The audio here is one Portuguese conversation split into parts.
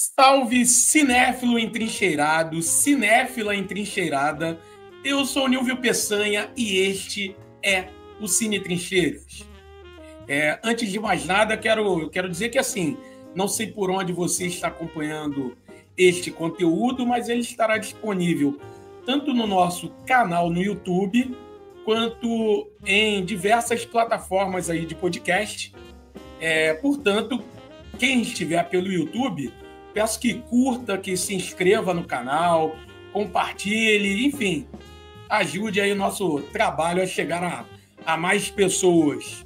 Salve cinéfilo entrincheirado, cinéfila entrincheirada. Eu sou o Nilvio Peçanha e este é o Cine Trincheiras. Antes de mais nada, eu quero dizer que assim, não sei por onde você está acompanhando este conteúdo, mas ele estará disponível tanto no nosso canal no YouTube, quanto em diversas plataformas aí de podcast. Portanto, quem estiver pelo YouTube, peço que curta, que se inscreva no canal, compartilhe, enfim, ajude aí o nosso trabalho a chegar a mais pessoas.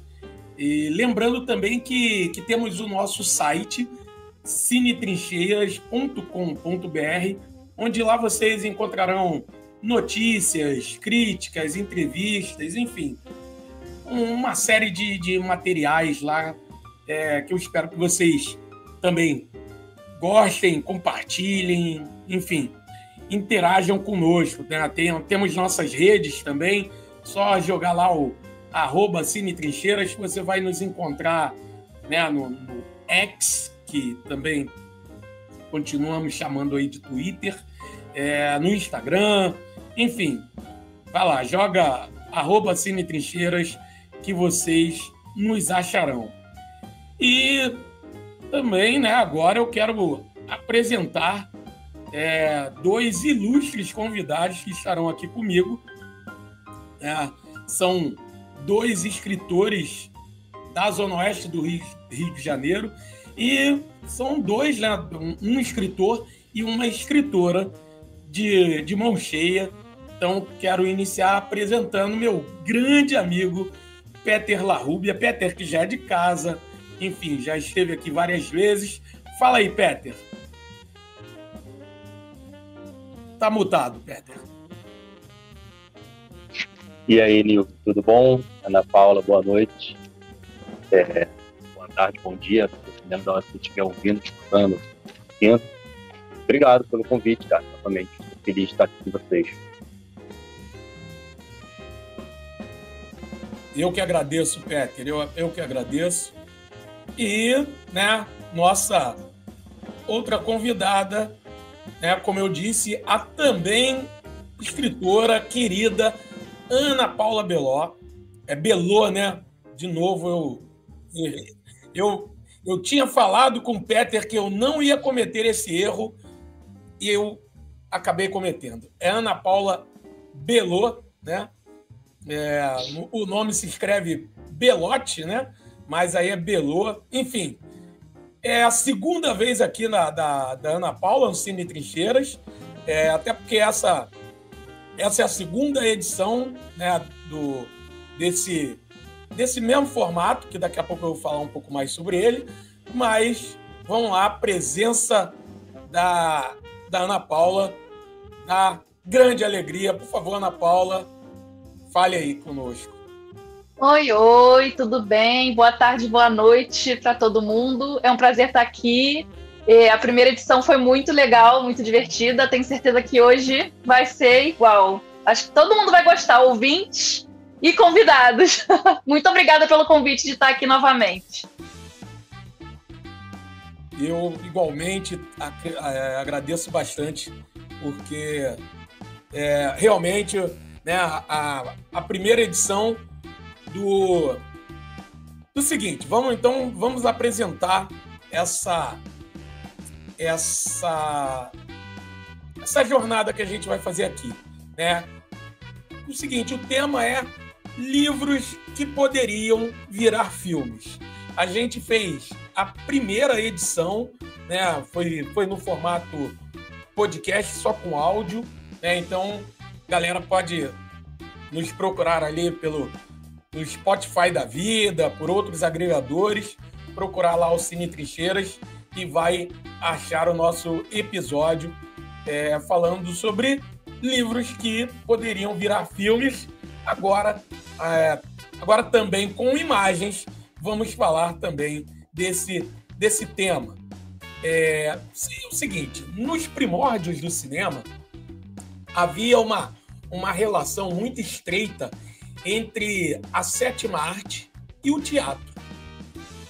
E lembrando também que temos o nosso site, cinetrincheiras.com.br, onde lá vocês encontrarão notícias, críticas, entrevistas, enfim, uma série de materiais lá que eu espero que vocês também gostem, compartilhem, enfim, interajam conosco, né? Temos nossas redes também, só jogar lá o @cinetrincheiras, que você vai nos encontrar, né, no X, que também continuamos chamando aí de Twitter, no Instagram, enfim, vai lá, joga @cinetrincheiras que vocês nos acharão. E também, né, agora eu quero apresentar dois ilustres convidados que estarão aqui comigo. São dois escritores da Zona Oeste do Rio de Janeiro e são dois, né, um escritor e uma escritora de mão cheia. Então, quero iniciar apresentando meu grande amigo Peter Larrubia. Peter, que já é de casa, enfim, já esteve aqui várias vezes. Fala aí, Peter. Tá mutado, Peter. E aí, Nil, tudo bom? Ana Paula, boa noite. Boa tarde, bom dia, dependendo da hora que você estiver ouvindo, escutando. Obrigado pelo convite, cara, novamente. Estou feliz de estar aqui com vocês. Eu que agradeço, Peter, eu que agradeço. E, né, nossa outra convidada, né, como eu disse, a também escritora querida Ana Paula Beló. É Belô, né? De novo, eu tinha falado com o Peter que eu não ia cometer esse erro e eu acabei cometendo. É Ana Paula Belô, né? O nome se escreve Belote, né? Mas aí é Belô. Enfim, é a segunda vez aqui da Ana Paula no Cine Trincheiras, até porque essa é a segunda edição, né, desse mesmo formato, que daqui a pouco eu vou falar um pouco mais sobre ele, mas vamos lá, a presença da Ana Paula, da grande alegria. Por favor, Ana Paula, fale aí conosco. Oi, tudo bem? Boa tarde, boa noite para todo mundo. É um prazer estar aqui. A primeira edição foi muito legal, muito divertida. Tenho certeza que hoje vai ser igual. Acho que todo mundo vai gostar, ouvintes e convidados. Muito obrigada pelo convite de estar aqui novamente. Eu, igualmente, agradeço bastante, porque realmente, né, a primeira edição do seguinte, vamos apresentar essa jornada que a gente vai fazer aqui, né? O seguinte, o tema é livros que poderiam virar filmes. A gente fez a primeira edição, né? Foi no formato podcast, só com áudio, né? Então, a galera pode nos procurar ali no Spotify da vida, por outros agregadores, procurar lá o Cine Trincheiras e vai achar o nosso episódio falando sobre livros que poderiam virar filmes. Agora também com imagens, vamos falar também desse tema. O seguinte, nos primórdios do cinema, havia uma relação muito estreita entre a sétima arte e o teatro.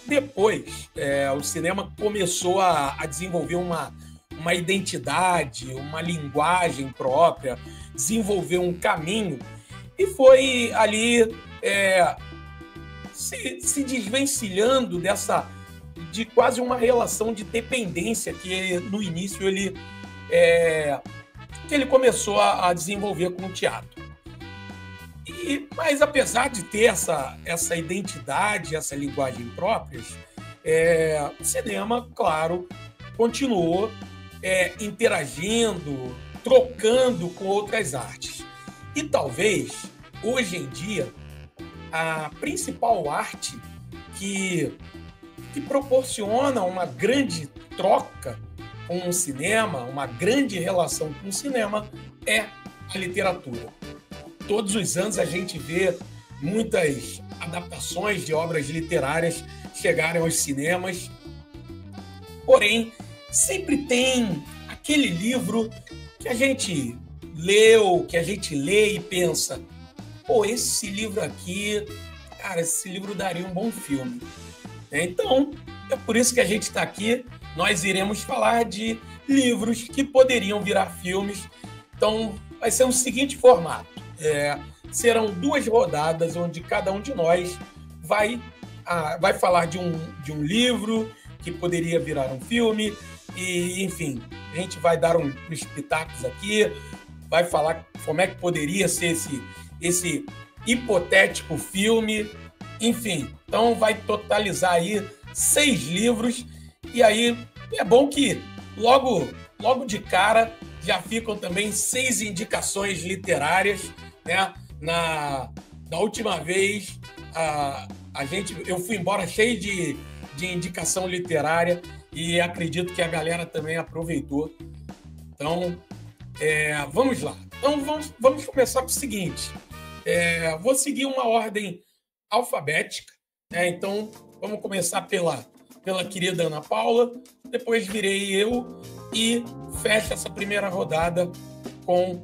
Depois, o cinema começou a desenvolver uma uma identidade, uma linguagem própria, desenvolver um caminho, e foi ali se desvencilhando de quase uma relação de dependência que no início ele começou a desenvolver com o teatro. Mas apesar de ter essa identidade, essa linguagem próprias, o cinema, claro, continuou interagindo, trocando com outras artes. E talvez, hoje em dia, a principal arte que proporciona uma grande troca com o cinema, uma grande relação com o cinema, é a literatura. Todos os anos a gente vê muitas adaptações de obras literárias chegarem aos cinemas, porém, sempre tem aquele livro que a gente leu, que a gente lê e pensa, pô, esse livro aqui, cara, esse livro daria um bom filme. Então, é por isso que a gente está aqui. Nós iremos falar de livros que poderiam virar filmes. Então, vai ser o seguinte formato. Serão 2 rodadas, onde cada um de nós vai falar de um livro que poderia virar um filme. E, enfim, a gente vai dar uns pitacos aqui, vai falar como é que poderia ser esse hipotético filme. Enfim, então vai totalizar aí 6 livros. E aí é bom que logo de cara já ficam também 6 indicações literárias, né? Da última vez eu fui embora cheio de indicação literária e acredito que a galera também aproveitou. Então, vamos lá. Então, vamos começar com o seguinte. Vou seguir uma ordem alfabética, né? Então, vamos começar pela querida Ana Paula, depois virei eu e fecha essa primeira rodada com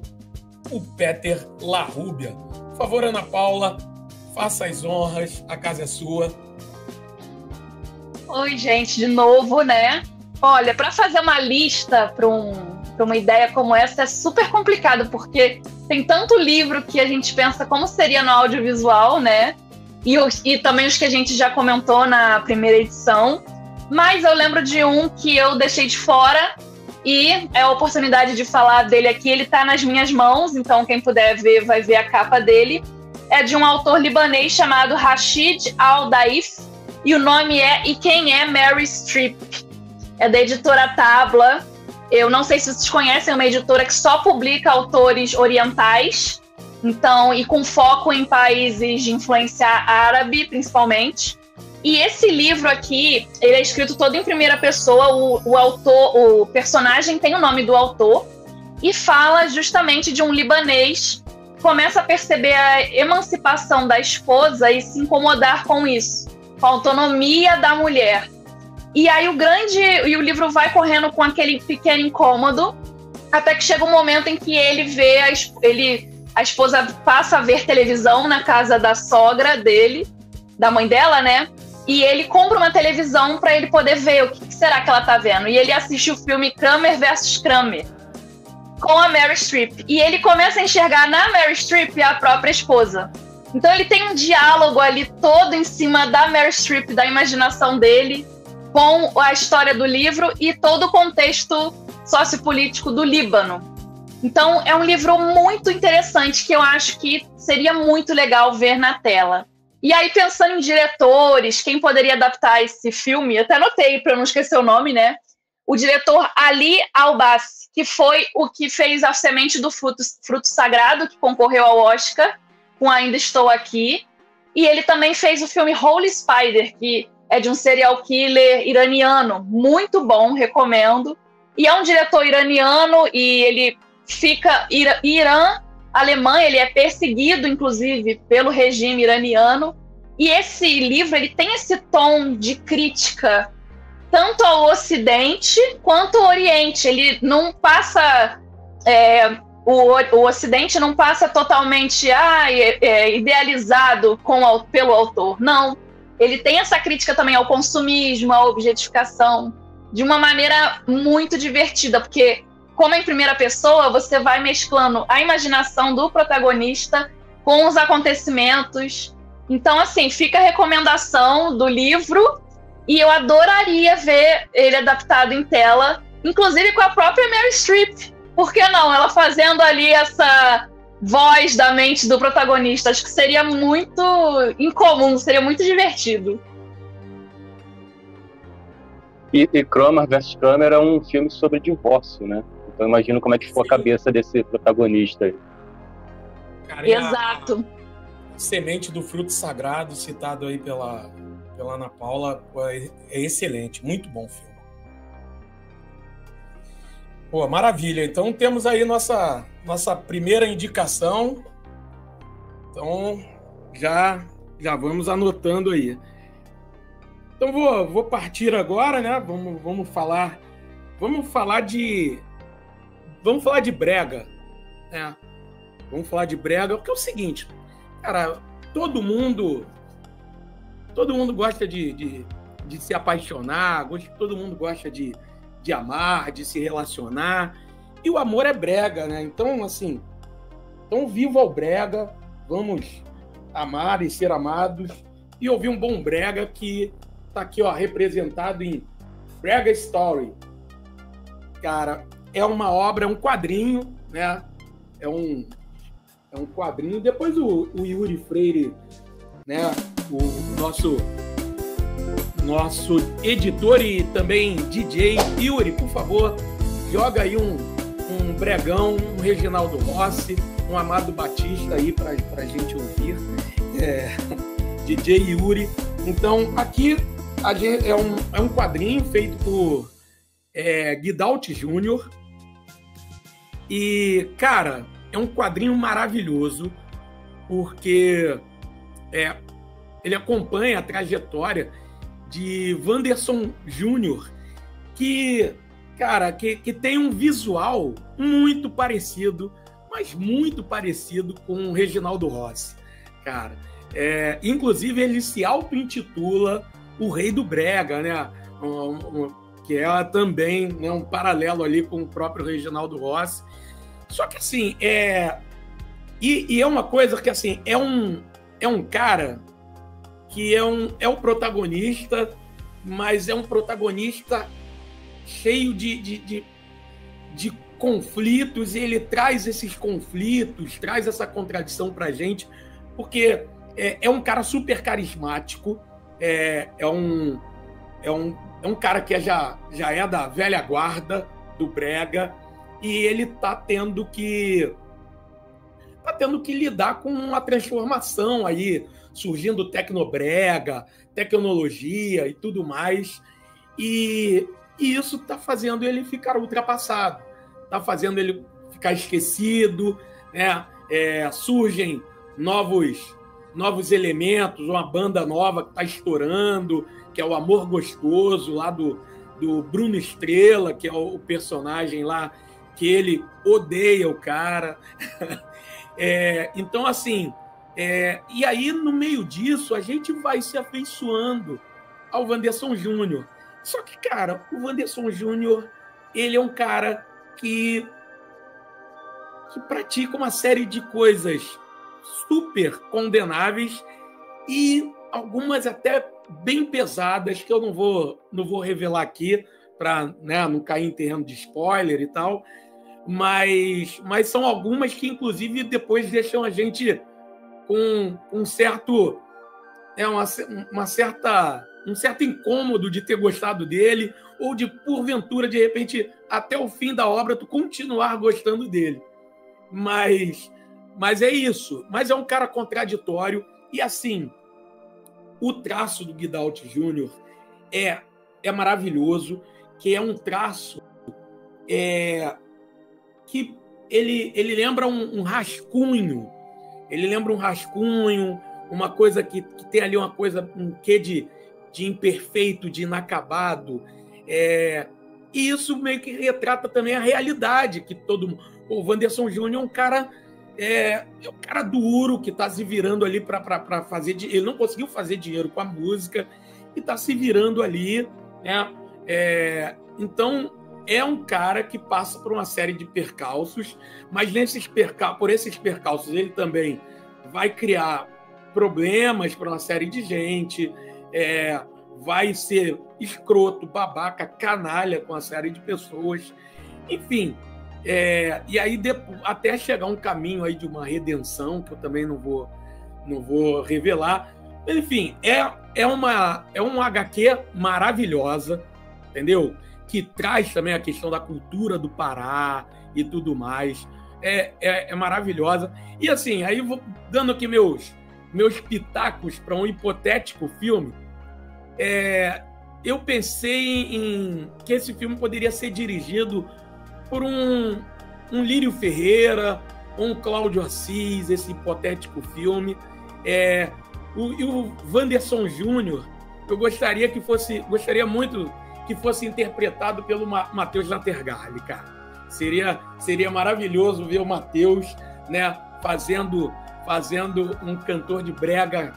o Peter Larrubia. Por favor, Ana Paula, faça as honras, a casa é sua. Oi, gente, de novo, né? Olha, para fazer uma lista para uma ideia como essa é super complicado, porque tem tanto livro que a gente pensa como seria no audiovisual, né? E também os que a gente já comentou na primeira edição. Mas eu lembro de um que eu deixei de fora e é a oportunidade de falar dele aqui. Ele está nas minhas mãos, então quem puder ver vai ver a capa dele. É de um autor libanês chamado Rashid Al-Daif e o nome é E Quem é Mary Streep? É da editora Tabla. Eu não sei se vocês conhecem, é uma editora que só publica autores orientais, então, e com foco em países de influência árabe, principalmente. E esse livro aqui, ele é escrito todo em primeira pessoa. O personagem tem o nome do autor e fala justamente de um libanês que começa a perceber a emancipação da esposa e se incomodar com isso, com a autonomia da mulher. E aí o livro vai correndo com aquele pequeno incômodo, até que chega um momento em que ele vê a esposa passa a ver televisão na casa da sogra dele, da mãe dela, né? E ele compra uma televisão para ele poder ver o que será que ela tá vendo. E ele assiste o filme Kramer vs. Kramer, com a Mary Streep. E ele começa a enxergar na Mary Streep a própria esposa. Então ele tem um diálogo ali todo em cima da Mary Streep, da imaginação dele, com a história do livro e todo o contexto sociopolítico do Líbano. Então, é um livro muito interessante que eu acho que seria muito legal ver na tela. E aí, pensando em diretores, quem poderia adaptar esse filme, até anotei para não esquecer o nome, né? O diretor Ali Albassi, que foi o que fez A Semente do Fruto Sagrado, que concorreu ao Oscar, com Ainda Estou Aqui. E ele também fez o filme Holy Spider, que é de um serial killer iraniano. Muito bom, recomendo. E é um diretor iraniano e ele fica Alemanha, ele é perseguido, inclusive, pelo regime iraniano. E esse livro, ele tem esse tom de crítica tanto ao Ocidente quanto ao Oriente. Ele não passa... o Ocidente não passa totalmente idealizado pelo autor. Não. Ele tem essa crítica também ao consumismo, à objetificação. de uma maneira muito divertida, porque como é em primeira pessoa, você vai mesclando a imaginação do protagonista com os acontecimentos. Então, assim, fica a recomendação do livro e eu adoraria ver ele adaptado em tela, inclusive com a própria Meryl Streep. Por que não? Ela fazendo ali essa voz da mente do protagonista. Acho que seria muito incomum, seria muito divertido. E Kramer vs. Kramer é um filme sobre divórcio, né? Então imagino como é que ficou a cabeça desse protagonista aí. Cara, exato. A semente do fruto sagrado, citado aí pela Ana Paula, é excelente. Muito bom filme. Pô, maravilha. Então temos aí nossa primeira indicação. Então já vamos anotando aí. Então vou partir agora, né? Vamos falar de brega, né? Vamos falar de brega, porque é o seguinte, cara, todo mundo gosta de se apaixonar, todo mundo gosta de amar, de se relacionar, e o amor é brega, né? Então, assim, viva o brega, vamos amar e ser amados, e ouvir um bom brega que tá aqui, ó, representado em Brega Story. Cara, é uma obra, é um quadrinho, né? É um quadrinho. Depois o Yuri Freire, né? O nosso editor e também DJ. Yuri, por favor, joga aí um bregão, um Reginaldo Rossi, um Amado Batista aí pra gente ouvir. DJ Yuri. Então, aqui é um quadrinho feito por Guidalt Júnior. E, cara, é um quadrinho maravilhoso, porque ele acompanha a trajetória de Wanderson Júnior, que, cara, que tem um visual muito parecido, mas muito parecido com o Reginaldo Rossi, cara. Inclusive, ele se auto-intitula o Rei do Brega, né? Que é também, né, um paralelo ali com o próprio Reginaldo Rossi. Só que, assim, e é uma coisa que, assim, é um cara que é o protagonista, mas é um protagonista cheio de conflitos, e ele traz esses conflitos, traz essa contradição pra gente, porque é um cara super carismático, é um cara que já é da velha guarda do brega, e ele tá tendo que lidar com uma transformação aí, surgindo tecnobrega, tecnologia e tudo mais, e isso tá fazendo ele ficar ultrapassado, tá fazendo ele ficar esquecido, né? Surgem novos elementos, uma banda nova que está estourando, que é o Amor Gostoso, lá do Bruno Estrela, que é o personagem lá, que ele odeia o cara. Então, assim, e aí, no meio disso, a gente vai se afeiçoando ao Wanderson Júnior. Só que, cara, o Wanderson Júnior, ele é um cara que pratica uma série de coisas super condenáveis e algumas até bem pesadas, que eu não vou revelar aqui para, né, não cair em terreno de spoiler e tal, mas são algumas que, inclusive, depois deixam a gente com um certo um certo incômodo de ter gostado dele, ou de, porventura, de repente, até o fim da obra, tu continuar gostando dele. Mas é isso. Mas é um cara contraditório. E, assim, o traço do Guidalt Júnior é maravilhoso, que é um traço que ele lembra um rascunho. Ele lembra um rascunho, uma coisa que tem ali um quê de imperfeito, de inacabado. E isso meio que retrata também a realidade, que todo mundo... O Wanderson Júnior é um cara... um cara duro, que está se virando ali para fazer... Ele não conseguiu fazer dinheiro com a música e está se virando ali, né? Então, é um cara que passa por uma série de percalços, mas por esses percalços ele também vai criar problemas para uma série de gente, vai ser escroto, babaca, canalha com uma série de pessoas, enfim. E aí, até chegar um caminho aí de uma redenção, que eu também não vou revelar. Enfim, é uma HQ maravilhosa, entendeu? Que traz também a questão da cultura do Pará e tudo mais. É maravilhosa. E assim, aí eu vou dando aqui meus pitacos para um hipotético filme. Eu pensei em que esse filme poderia ser dirigido por um Lírio Ferreira, ou um Cláudio Assis, esse hipotético filme. O Wanderson Júnior, eu gostaria muito que fosse interpretado pelo Matheus Nattergalli, cara. Seria maravilhoso ver o Matheus, né, fazendo um cantor de brega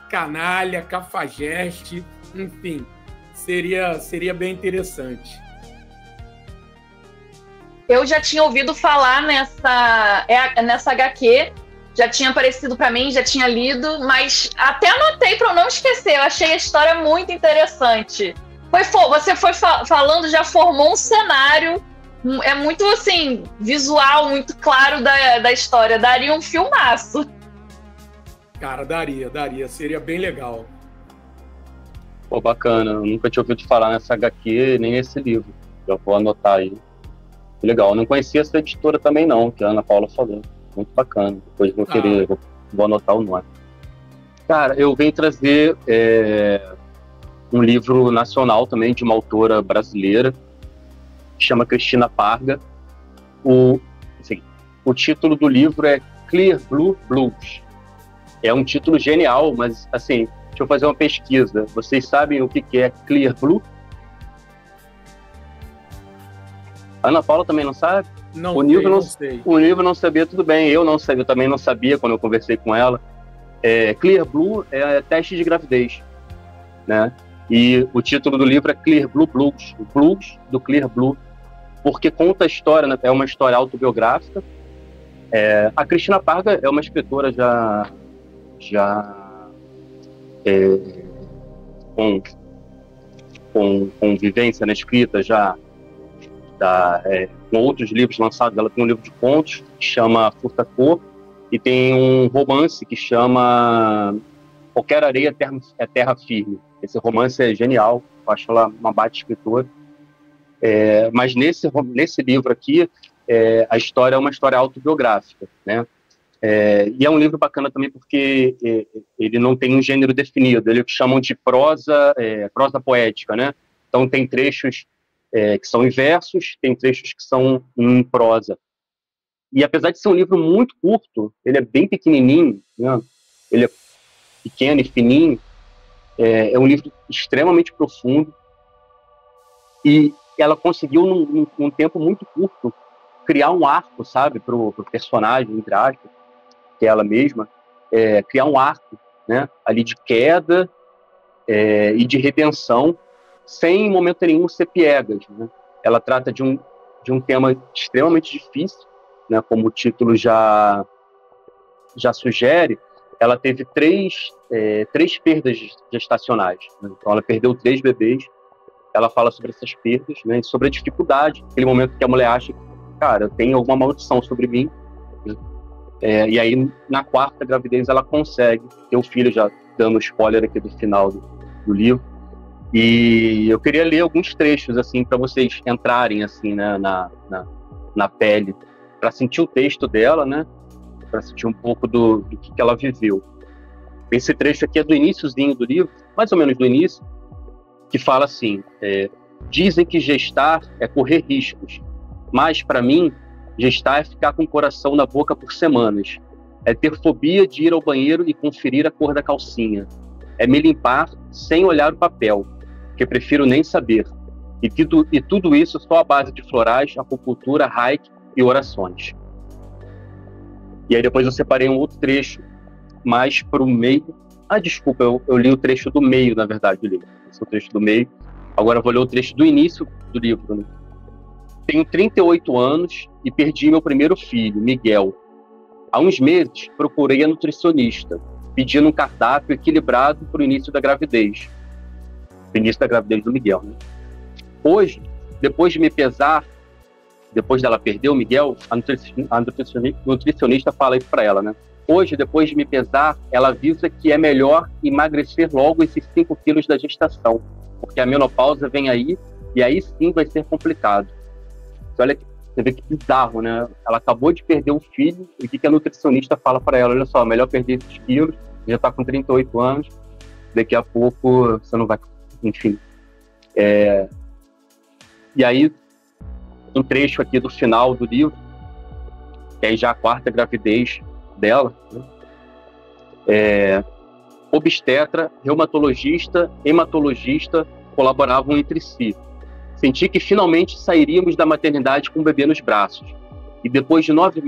canalha, cafajeste, enfim, seria bem interessante. Eu já tinha ouvido falar nessa HQ, já tinha aparecido para mim, já tinha lido, mas até anotei para eu não esquecer. Eu achei a história muito interessante. Você foi falando, já formou um cenário, é muito assim, visual, muito claro da história. Daria um filmaço. Cara, daria, seria bem legal. Pô, bacana, eu nunca tinha ouvido falar nessa HQ, nem nesse livro. Já vou anotar aí. Legal, eu não conhecia essa editora também não, que a Ana Paula falou. Muito bacana, depois vou anotar o nome. Cara, eu venho trazer um livro nacional também, de uma autora brasileira, que chama Cristina Parga. O título do livro é Clear Blue Blues. É um título genial, mas assim, deixa eu fazer uma pesquisa. Vocês sabem o que é Clear Blue? Ana Paula também não sabe? Não, não sei. O livro não sabia, tudo bem. Eu não sabia, eu também não sabia quando eu conversei com ela. Clear Blue é teste de gravidez, né? E o título do livro é Clear Blue Blues, o blues do Clear Blue, porque conta a história, né? É uma história autobiográfica. A Cristina Parga é uma escritora com vivência na escrita, com outros livros lançados. Ela tem um livro de contos que chama Furta Cor, e tem um romance que chama Qualquer Areia é Terra Firme. Esse romance é genial, eu acho ela uma baita escritora. Mas nesse livro aqui, a história é uma história autobiográfica, né? E é um livro bacana também porque ele não tem um gênero definido, ele é o que chamam de prosa poética, né? Então tem trechos que são em versos, tem trechos que são em prosa. E apesar de ser um livro muito curto, ele é bem pequenininho, né? Ele é pequeno e fininho, é um livro extremamente profundo, e ela conseguiu, num tempo muito curto, criar um arco, sabe, pro personagem, entre aspas, que é ela mesma, criar um arco, né, ali de queda e de redenção, sem em momento nenhum ser piegas, né? Ela trata de um tema extremamente difícil, né, como o título já sugere. Ela teve três perdas gestacionais, né? Então ela perdeu 3 bebês. Ela fala sobre essas perdas, né, e sobre a dificuldade, aquele momento que a mulher acha que, cara, tem alguma maldição sobre mim, né? E aí, na 4ª gravidez, ela consegue ter o filho, já dando spoiler aqui do final do livro. E eu queria ler alguns trechos, assim, para vocês entrarem, assim, né, na pele, para sentir o texto dela, né, para sentir um pouco do que ela viveu. Esse trecho aqui é do iniciozinho do livro, mais ou menos do início, que fala assim: dizem que gestar é correr riscos, mas, para mim, gestar é ficar com o coração na boca por semanas, é ter fobia de ir ao banheiro e conferir a cor da calcinha, é me limpar sem olhar o papel, que prefiro nem saber, e tudo isso só à base de florais, acupuntura, reiki e orações. E aí depois eu separei um outro trecho mais para o meio. Desculpa, eu li o trecho do meio, na verdade, do livro. Esse é o trecho do meio. Agora eu vou ler o trecho do início do livro, né? Tenho 38 anos e perdi meu primeiro filho, Miguel. Há uns meses, procurei a nutricionista, pedindo um cardápio equilibrado para o início da gravidez. O início da gravidez do Miguel, né? Hoje, depois de me pesar, depois dela perder o Miguel, a nutricionista fala isso para ela, né? Hoje, depois de me pesar, ela avisa que é melhor emagrecer logo esses 5 quilos da gestação, porque a menopausa vem aí e aí sim vai ser complicado. Olha, você vê que bizarro, né? Ela acabou de perder um filho e o que a nutricionista fala para ela? Olha só, melhor perder esses quilos, já está com 38 anos, daqui a pouco você não vai... Enfim. E aí, um trecho aqui do final do livro, que é já a 4ª gravidez dela, né? Obstetra, reumatologista, hematologista colaboravam entre si. Senti que finalmente sairíamos da maternidade com o bebê nos braços. E depois de 9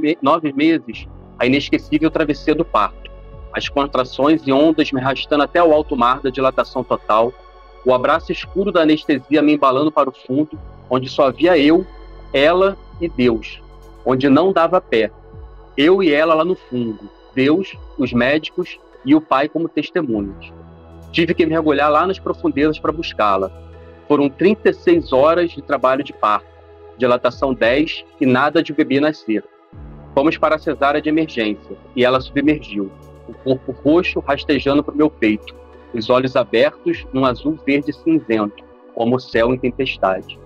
meses, a inesquecível travessia do parto. As contrações e ondas me arrastando até o alto mar da dilatação total. O abraço escuro da anestesia me embalando para o fundo, onde só havia eu, ela e Deus. Onde não dava pé. Eu e ela lá no fundo. Deus, os médicos e o pai como testemunhas. Tive que mergulhar lá nas profundezas para buscá-la. Foram 36 horas de trabalho de parto, dilatação 10 e nada de bebê nascer. Fomos para a cesárea de emergência e ela submergiu, o corpo roxo rastejando para o meu peito, os olhos abertos num azul verde cinzento, como o céu em tempestade.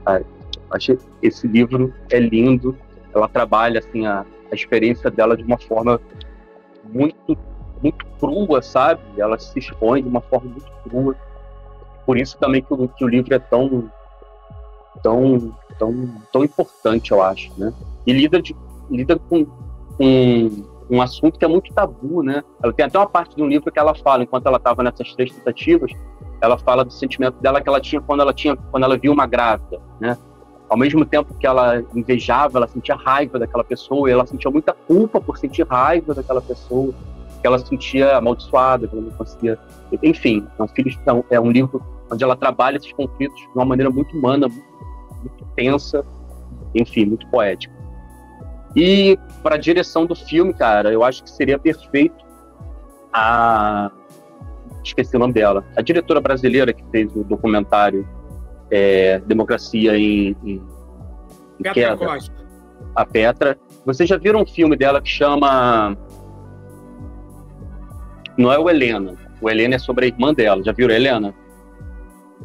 Cara, acho que esse livro é lindo. Ela trabalha assim, a experiência dela de uma forma muito, muito crua, sabe? Ela se expõe de uma forma muito crua. Por isso também que o livro é tão importante, eu acho, né? E lida com um assunto que é muito tabu, né? Ela tem até uma parte do livro que ela fala, enquanto ela estava nessas 3 tentativas, ela fala do sentimento dela que ela tinha quando ela viu uma grávida, né? Ao mesmo tempo que ela invejava, ela sentia raiva daquela pessoa, e ela sentia muita culpa por sentir raiva daquela pessoa, que ela se sentia amaldiçoada, que ela não conseguia... Enfim, é um livro onde ela trabalha esses conflitos de uma maneira muito humana, muito tensa, enfim, muito poética. E para a direção do filme, cara, eu acho que seria perfeito esqueci o nome dela, a diretora brasileira que fez o documentário Democracia em Petra Queda. Costa. A Petra. Vocês já viram um filme dela que chama... Não é o Helena. O Helena é sobre a irmã dela. Já viram a Helena?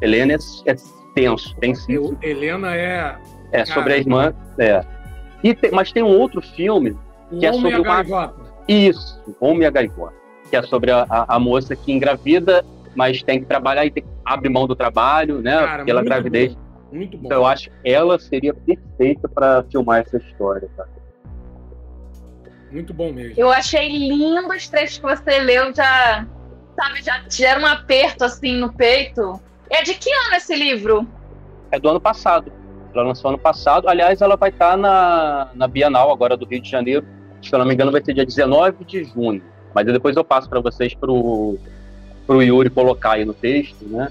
Helena é tenso. Helena é sobre a irmã. Mas tem um outro filme que é sobre uma... Isso, Homem e a Gaivota. Que é sobre a moça que engravida, mas tem que trabalhar e abre mão do trabalho, né? Cara, pela gravidez. Muito bom. Então eu acho que ela seria perfeita para filmar essa história, tá? Muito bom mesmo. Eu achei lindo os trechos que você leu, já gera um aperto assim no peito. É de que ano esse livro? É do ano passado. Ela lançou ano passado. Aliás, ela vai estar na Bienal agora do Rio de Janeiro. Se eu não me engano, vai ser dia 19 de junho. Mas depois eu passo para vocês pro Yuri colocar aí no texto, né?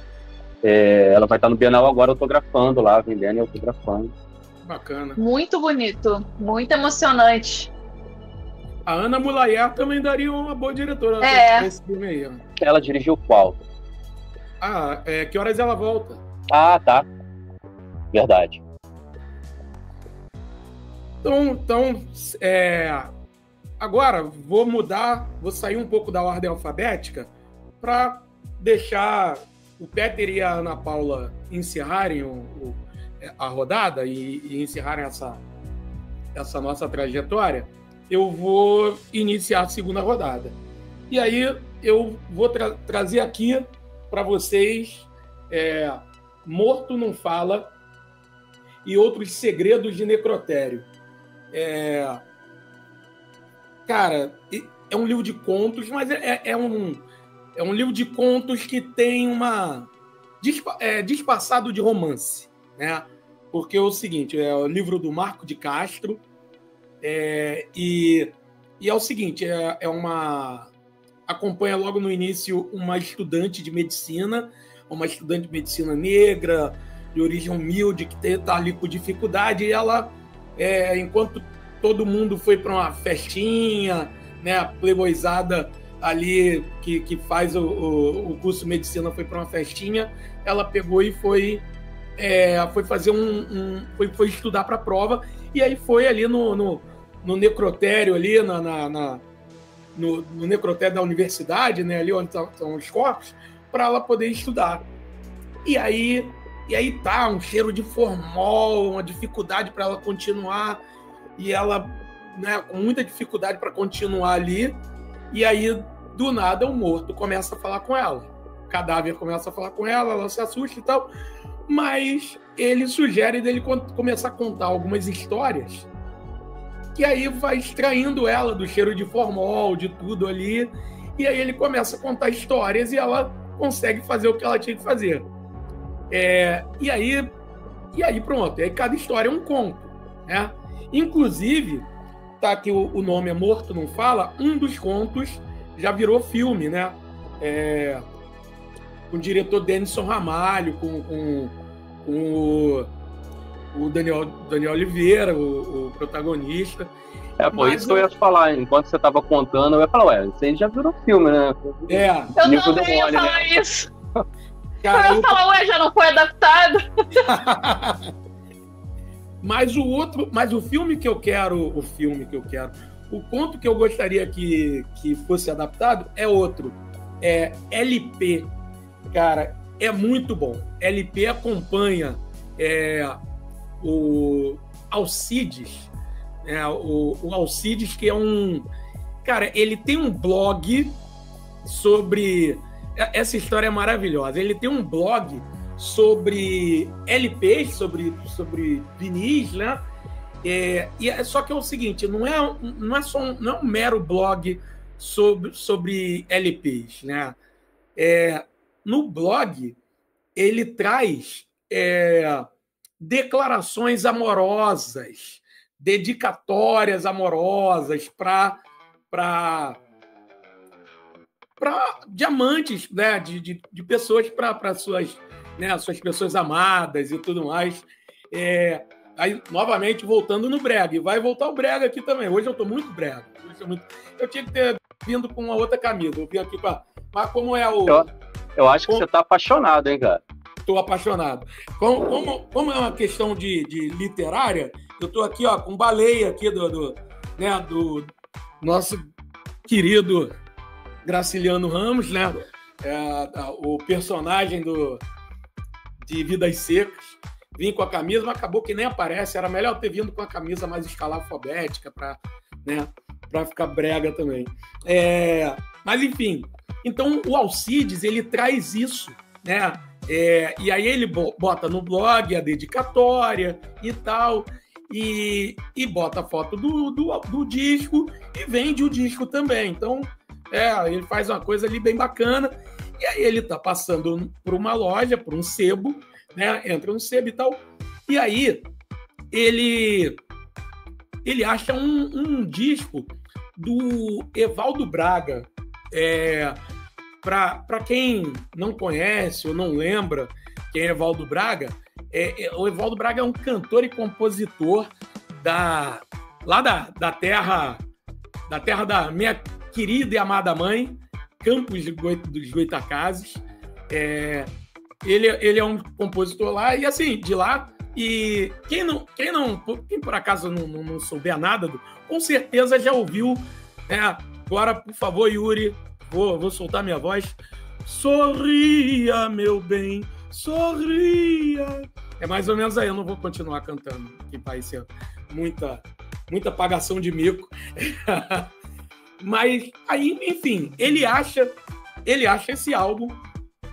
Ela vai estar no Bienal agora autografando lá, vendendo e autografando. Bacana. Muito bonito, muito emocionante. A Ana Mulayer também daria uma boa diretora esse filme aí. Ela dirigiu qual? Que horas ela volta? Ah, tá. Verdade. Então, agora vou sair um pouco da ordem alfabética para deixar o Peter e a Ana Paula encerrarem a rodada e encerrarem essa nossa trajetória. Eu vou iniciar a segunda rodada. E aí eu vou trazer aqui para vocês Morto Não Fala e Outros Segredos de Necrotério. Cara, é um livro de contos, mas é um livro de contos que tem uma disfarçado de romance, né? Porque é o seguinte, é o livro do Marco de Castro, e é o seguinte, acompanha logo no início uma estudante de medicina, uma estudante de medicina negra, de origem humilde, que está ali com dificuldade, e ela, enquanto todo mundo foi para uma festinha, né, a playboyzada ali que faz o curso de medicina foi para uma festinha, ela pegou e foi fazer foi estudar para a prova, e aí foi ali no necrotério, ali no necrotério da universidade, né, ali onde estão os corpos, para ela poder estudar. E aí tá um cheiro de formol, uma dificuldade para ela continuar, e ela, né, com muita dificuldade para continuar ali, e aí, do nada, o morto começa a falar com ela. O cadáver começa a falar com ela, ela se assusta e tal, mas ele sugere dele começar a contar algumas histórias, que aí vai extraindo ela do cheiro de formol, de tudo ali, e aí ele começa a contar histórias e ela consegue fazer o que ela tinha que fazer. E aí pronto, e aí cada história é um conto, né? Inclusive, tá que o nome é Morto Não Fala, um dos contos já virou filme, né? Com o diretor Denison Ramalho, com o Daniel Oliveira, o protagonista. Por isso que eu ia falar, enquanto você estava contando, eu ia falar, isso aí já virou filme, né? Eu também ia falar isso. Cara, eu ia falar, já não foi adaptado? Mas o filme que eu quero, o conto que eu gostaria que fosse adaptado é outro. É LP. Cara, é muito bom. LP acompanha o Alcides, o Alcides, que é um... Cara, ele tem um blog sobre... Essa história é maravilhosa. Ele tem um blog sobre LPs, sobre vinis, né? Só que é o seguinte, não é um mero blog sobre LPs, né? No blog, ele traz declarações amorosas, dedicatórias amorosas para diamantes, né? de pessoas para suas, né? Suas pessoas amadas e tudo mais. Aí, novamente, voltando no brega. E vai voltar o brega aqui também. Hoje eu estou muito brega. Eu tinha que ter vindo com uma outra camisa. Eu vim aqui mas como é o... Eu acho que você está apaixonado, hein, cara? Estou apaixonado. Como é uma questão de literária, eu estou aqui, ó, com baleia aqui do nosso querido Graciliano Ramos, né? O personagem de Vidas Secas. Vim com a camisa, mas acabou que nem aparece. Era melhor ter vindo com a camisa mais escalafobética para, né, ficar brega também. Mas, enfim. Então, o Alcides, ele traz isso, né? E aí ele bota no blog a dedicatória e tal, e bota a foto do disco e vende o disco também. Então, ele faz uma coisa ali bem bacana. E aí ele tá passando por uma loja, por um sebo, né? Entra no sebo e tal. E aí ele acha um disco do Evaldo Braga. Para quem não conhece ou não lembra quem é Evaldo Braga, o Evaldo Braga é um cantor e compositor lá da terra da minha querida e amada mãe, Campos dos Goitacazes. Ele é um compositor lá, e assim, de lá. E quem por acaso não souber nada, com certeza já ouviu. Agora, por favor, Yuri, vou soltar minha voz. Sorria, meu bem, sorria. É mais ou menos aí, eu não vou continuar cantando, que vai ser muita pagação de mico. Mas aí, enfim, ele acha esse álbum.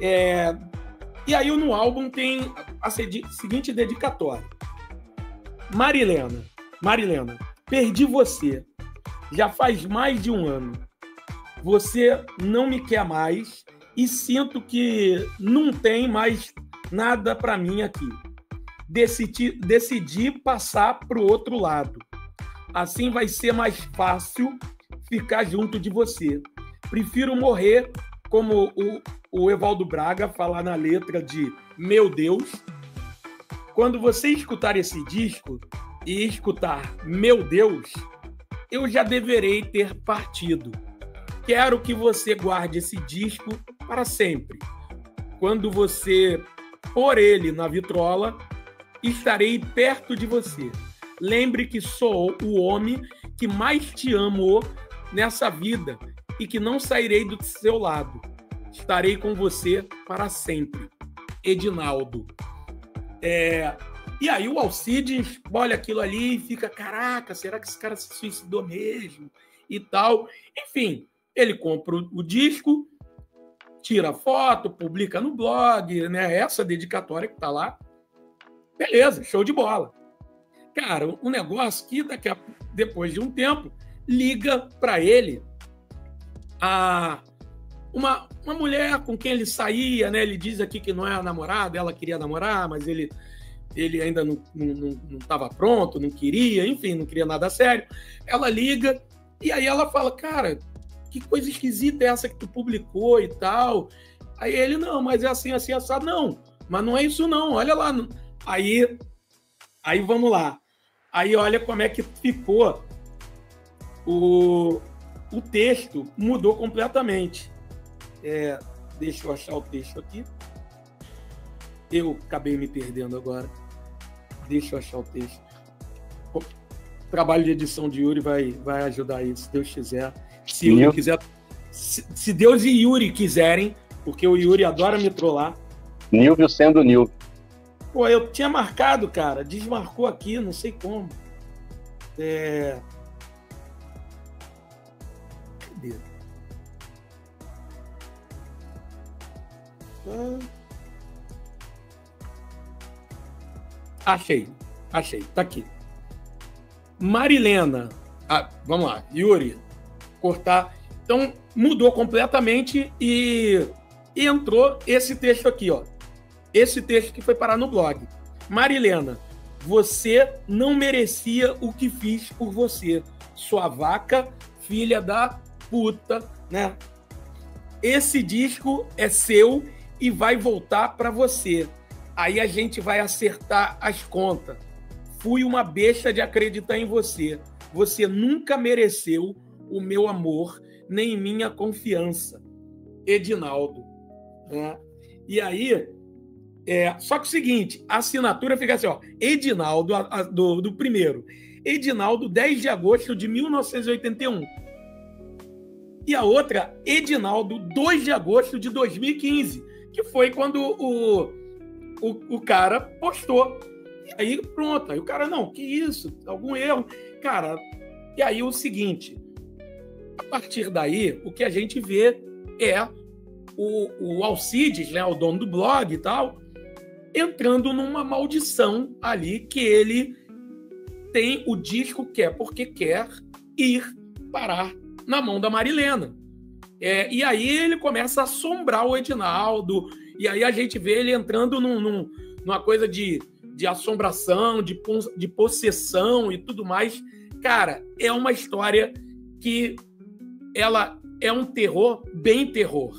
E aí no álbum tem a seguinte dedicatória. Marilena, perdi você. Já faz mais de um ano. Você não me quer mais e sinto que não tem mais nada para mim aqui. Decidi passar para o outro lado. Assim vai ser mais fácil ficar junto de você. Prefiro morrer como o Evaldo Braga fala na letra de Meu Deus. Quando você escutar esse disco e escutar Meu Deus, eu já deverei ter partido. Quero que você guarde esse disco para sempre. Quando você pôr ele na vitrola, estarei perto de você. Lembre que sou o homem que mais te amo nessa vida e que não sairei do seu lado. Estarei com você para sempre. Edinaldo. E aí o Alcides olha aquilo ali e fica, caraca, será que esse cara se suicidou mesmo? E tal. Enfim, ele compra o disco, tira foto, publica no blog, né? Essa dedicatória que tá lá. Beleza, show de bola. Cara, um negócio que depois de um tempo liga para ele uma mulher com quem ele saía, né? Ele diz aqui que não é a namorada, ela queria namorar, mas ele ainda não estava pronto, não queria, enfim, não queria nada sério. Ela liga e aí ela fala, cara, que coisa esquisita é essa que tu publicou e tal. Aí ele, não, mas é assim, assim, assado. Não, mas não é isso não, olha lá. Aí vamos lá. Aí olha como é que ficou o texto, mudou completamente. Deixa eu achar o texto aqui. Eu acabei me perdendo agora. Deixa eu achar o texto. O trabalho de edição de Yuri vai ajudar aí, se Deus quiser. Se Yuri quiser, se Deus e Yuri quiserem, porque o Yuri adora me trollar. Nilvio sendo Nilvio. Pô, eu tinha marcado, cara. Desmarcou aqui, não sei como. Cadê? Achei. Tá aqui. Marilena. Vamos lá. Yuri. Cortar. Então, mudou completamente e entrou esse texto aqui, ó. Esse texto que foi parar no blog. Marilena, você não merecia o que fiz por você. Sua vaca, filha da puta, né? Esse disco é seu e vai voltar para você. Aí a gente vai acertar as contas. Fui uma besta de acreditar em você. Você nunca mereceu o meu amor, nem minha confiança. Edinaldo. Né? E aí, só que o seguinte, a assinatura fica assim, ó, Edinaldo, do primeiro. Edinaldo, 10 de agosto de 1981. E a outra, Edinaldo, 2 de agosto de 2015, que foi quando o cara postou. E aí, pronto. Aí o cara, não, que isso? Algum erro? Cara, e aí o seguinte, a partir daí, o que a gente vê é o Alcides, né, o dono do blog e tal, entrando numa maldição ali que ele tem o disco porque quer ir parar na mão da Marilena. E aí ele começa a assombrar o Edinaldo, e aí a gente vê ele entrando numa coisa de assombração, de possessão e tudo mais. Cara, é uma história que ela é um terror, bem terror.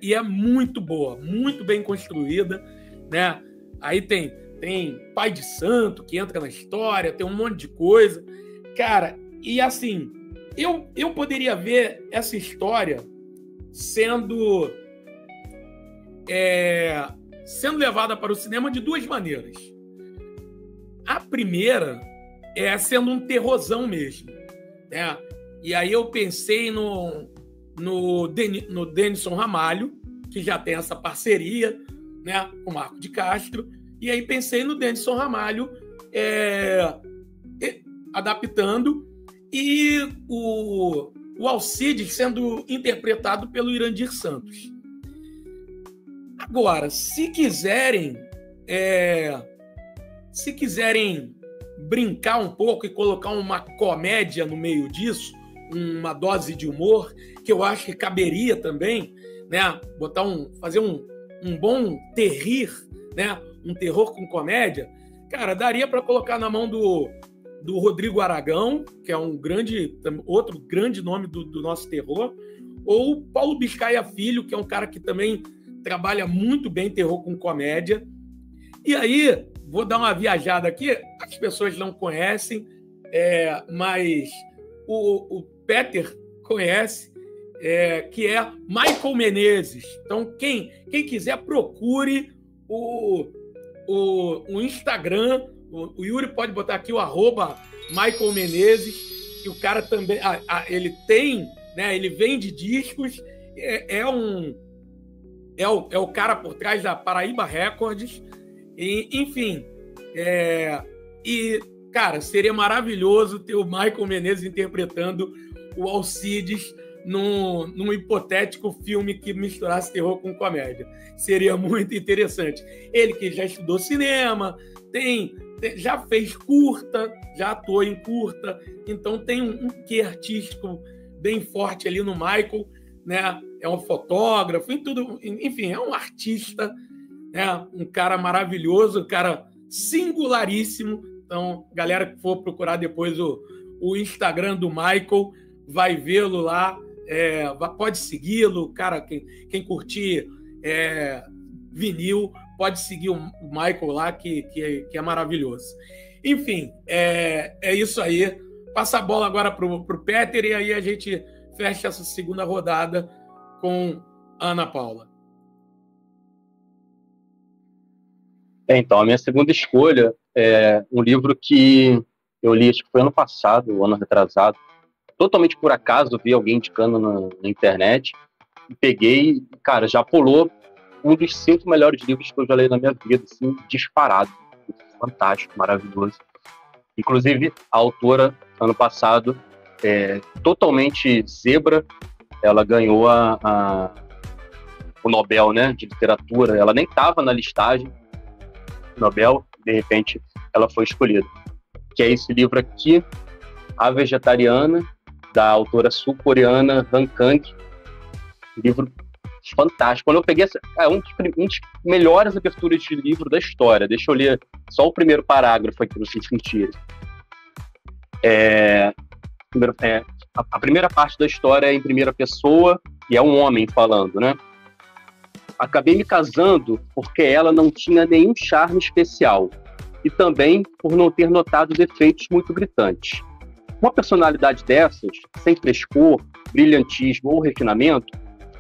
E é muito boa, muito bem construída, né? Aí tem pai de santo que entra na história, tem um monte de coisa. Cara, e assim, eu poderia ver essa história sendo levada para o cinema de duas maneiras. A primeira é sendo um terrorzão mesmo, né? E aí eu pensei no Denison Ramalho, que já tem essa parceria, né, com o Marco de Castro, e aí pensei no Denison Ramalho adaptando, e o Alcides sendo interpretado pelo Irandir Santos. Agora, se quiserem brincar um pouco e colocar uma comédia no meio disso, uma dose de humor, que eu acho que caberia também, né? Fazer um bom terrir, né? Um terror com comédia, cara, daria para colocar na mão do Rodrigo Aragão, que é outro grande nome do nosso terror, ou Paulo Biscaia Filho, que é um cara que também trabalha muito bem terror com comédia. E aí, vou dar uma viajada aqui, as pessoas não conhecem, mas o Peter conhece, que é Michael Menezes. Então, quem quiser, procure o Instagram. O Yuri pode botar aqui o @Michael Menezes, que o cara também ele tem, né? Ele vende discos, é o cara por trás da Paraíba Records, e, enfim, e cara, seria maravilhoso ter o Michael Menezes interpretando o Alcides num hipotético filme que misturasse terror com comédia. Seria muito interessante. Ele que já estudou cinema, já fez curta, já atuou em curta, então tem um quê artístico bem forte ali no Michael, né? É um fotógrafo, enfim, é um artista, né? Um cara maravilhoso, um cara singularíssimo. Então, galera que for procurar depois o Instagram do Michael, vai vê-lo lá, pode segui-lo, cara, quem curtir vinil, pode seguir o Michael lá, que é maravilhoso. Enfim, é isso aí. Passa a bola agora pro Peter, e aí a gente fecha essa segunda rodada com Ana Paula. Então, a minha segunda escolha é um livro que eu li, acho que foi ano passado, ano retrasado, totalmente por acaso, vi alguém indicando na internet, e peguei, cara, já pulou um dos 5 melhores livros que eu já li na minha vida, assim, disparado. Fantástico, maravilhoso. Inclusive, a autora, ano passado, totalmente zebra, ela ganhou o Nobel, né, de literatura. Ela nem estava na listagem Nobel, de repente ela foi escolhida. Que é esse livro aqui, A Vegetariana, da autora sul-coreana Han Kang. Livro fantástico. Quando eu peguei um dos melhores aberturas de livro da história. Deixa eu ler só o primeiro parágrafo aqui para vocês sentirem. A primeira parte da história é em primeira pessoa e é um homem falando, né? Acabei me casando porque ela não tinha nenhum charme especial e também por não ter notado defeitos muito gritantes. Uma personalidade dessas, sem frescor, brilhantismo ou refinamento,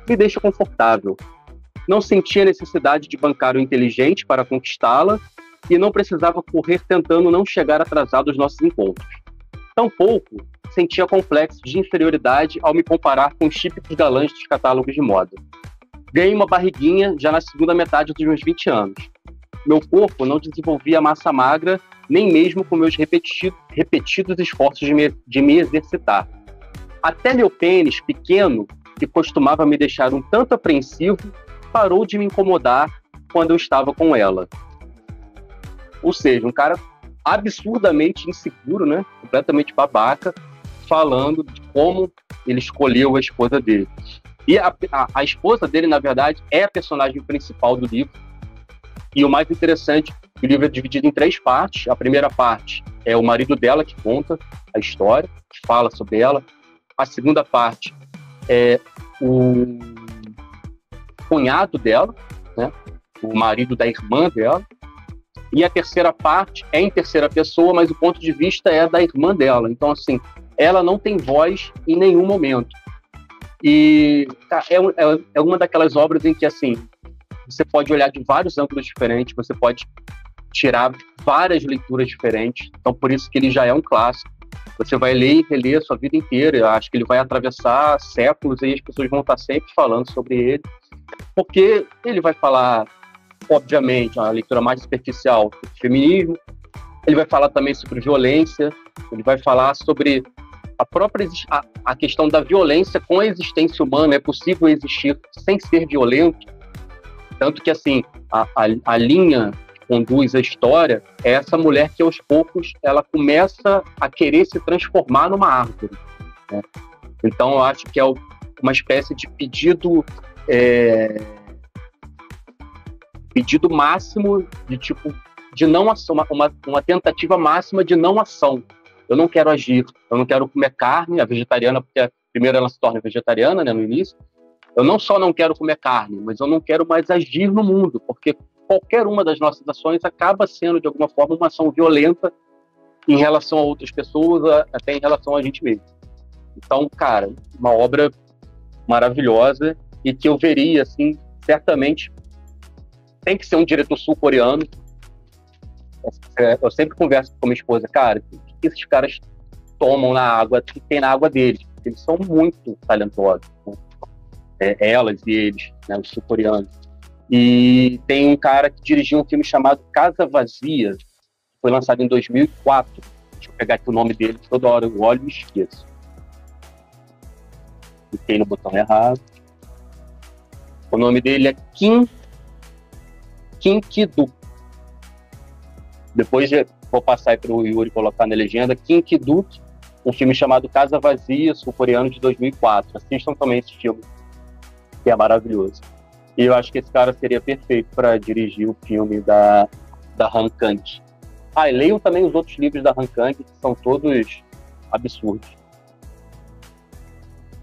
me deixa confortável. Não sentia necessidade de bancar o inteligente para conquistá-la e não precisava correr tentando não chegar atrasado aos nossos encontros. Tampouco sentia complexo de inferioridade ao me comparar com os típicos galãs dos catálogos de moda. Ganhei uma barriguinha já na segunda metade dos meus 20 anos. Meu corpo não desenvolvia massa magra, nem mesmo com meus repetidos esforços de me exercitar. Até meu pênis pequeno, que costumava me deixar um tanto apreensivo, parou de me incomodar quando eu estava com ela. Ou seja, um cara absurdamente inseguro, né? Completamente babaca, falando de como ele escolheu a esposa dele. E a esposa dele, na verdade, é a personagem principal do livro. E o mais interessante, o livro é dividido em 3 partes. A primeira parte é o marido dela que conta a história, que fala sobre ela. A segunda parte é o cunhado dela, né? O marido da irmã dela. E a terceira parte é em terceira pessoa, mas o ponto de vista é da irmã dela. Então, assim, ela não tem voz em nenhum momento. E é uma daquelas obras em que, assim, você pode olhar de vários ângulos diferentes, você pode tirar várias leituras diferentes. Então, por isso que ele já é um clássico. Você vai ler e reler a sua vida inteira. Eu acho que ele vai atravessar séculos e as pessoas vão estar sempre falando sobre ele. Porque ele vai falar, obviamente, uma leitura mais superficial sobre feminismo. Ele vai falar também sobre violência. Ele vai falar sobre a questão da violência com a existência humana. É possível existir sem ser violento? Tanto que, assim, a linha que conduz a história é essa mulher que, aos poucos, ela começa a querer se transformar numa árvore, né? Então, eu acho que é uma espécie de pedido máximo de não ação, uma tentativa máxima de não ação. Eu não quero agir, eu não quero comer carne, a vegetariana, porque primeiro ela se torna vegetariana, né, no início. Eu não só não quero comer carne, mas eu não quero mais agir no mundo, porque qualquer uma das nossas ações acaba sendo, de alguma forma, uma ação violenta em relação a outras pessoas, até em relação a gente mesmo. Então, cara, uma obra maravilhosa e que eu veria, assim, certamente tem que ser um diretor sul-coreano. Eu sempre converso com minha esposa, cara, o que esses caras tomam na água, o que tem na água deles? Eles são muito talentosos, né? Elas e eles, né, os sul-coreanos. E tem um cara que dirigiu um filme chamado Casa Vazia, que foi lançado em 2004. Deixa eu pegar aqui o nome dele, toda hora eu olho e esqueço. Cliquei no botão errado. O nome dele é Kim Ki-duk. Depois vou passar aí para o Yuri colocar na legenda. Kim Ki-duk, um filme chamado Casa Vazia, sul-coreano, de 2004. Assistam também esse filme, que é maravilhoso. E eu acho que esse cara seria perfeito para dirigir o filme da Han Kang. E leiam também os outros livros da Han Kang, que são todos absurdos.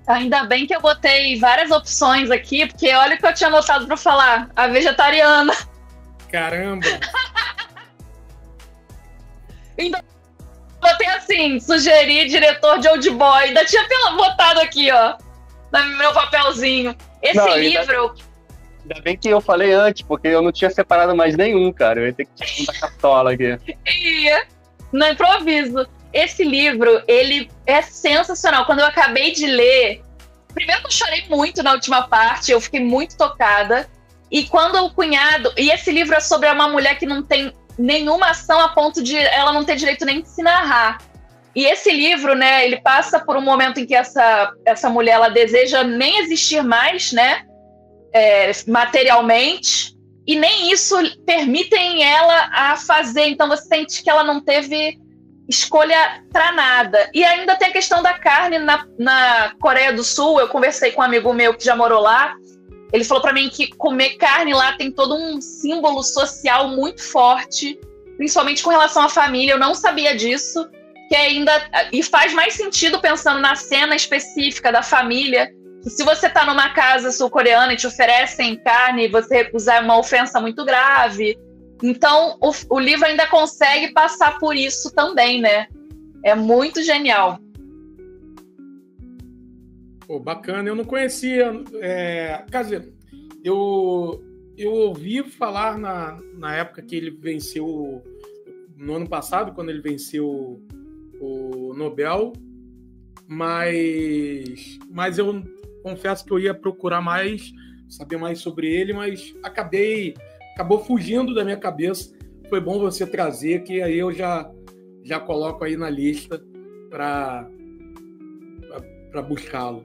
Ainda bem que eu botei várias opções aqui, porque olha o que eu tinha anotado para falar. A vegetariana. Caramba! Ainda botei assim, sugerir diretor de Old Boy. Ainda tinha botado aqui, ó, no meu papelzinho. Esse livro... Ainda bem que eu falei antes, porque eu não tinha separado mais nenhum, cara. Eu ia ter que tirar um da cartola aqui. Ia, no improviso. Esse livro, ele é sensacional. Quando eu acabei de ler, primeiro que eu chorei muito na última parte, eu fiquei muito tocada. E quando o cunhado... E esse livro é sobre uma mulher que não tem nenhuma ação a ponto de ela não ter direito nem de se narrar. E esse livro, né, ele passa por um momento em que essa mulher, ela deseja nem existir mais, né, materialmente, e nem isso permitem ela a fazer. Então você sente que ela não teve escolha para nada. E ainda tem a questão da carne na Coreia do Sul. Eu conversei com um amigo meu que já morou lá. Ele falou para mim que comer carne lá tem todo um símbolo social muito forte, principalmente com relação à família. Eu não sabia disso, e faz mais sentido pensando na cena específica da família. Se você está numa casa sul-coreana e te oferecem carne, você recusar é uma ofensa muito grave. Então, o livro ainda consegue passar por isso também, né? É muito genial. Pô, bacana, eu não conhecia. Quer dizer, eu ouvi falar na época que ele venceu, no ano passado, quando ele venceu o Nobel, mas eu confesso que eu ia procurar mais, saber mais sobre ele, mas acabou fugindo da minha cabeça. Foi bom você trazer, que aí eu já coloco aí na lista para buscá-lo.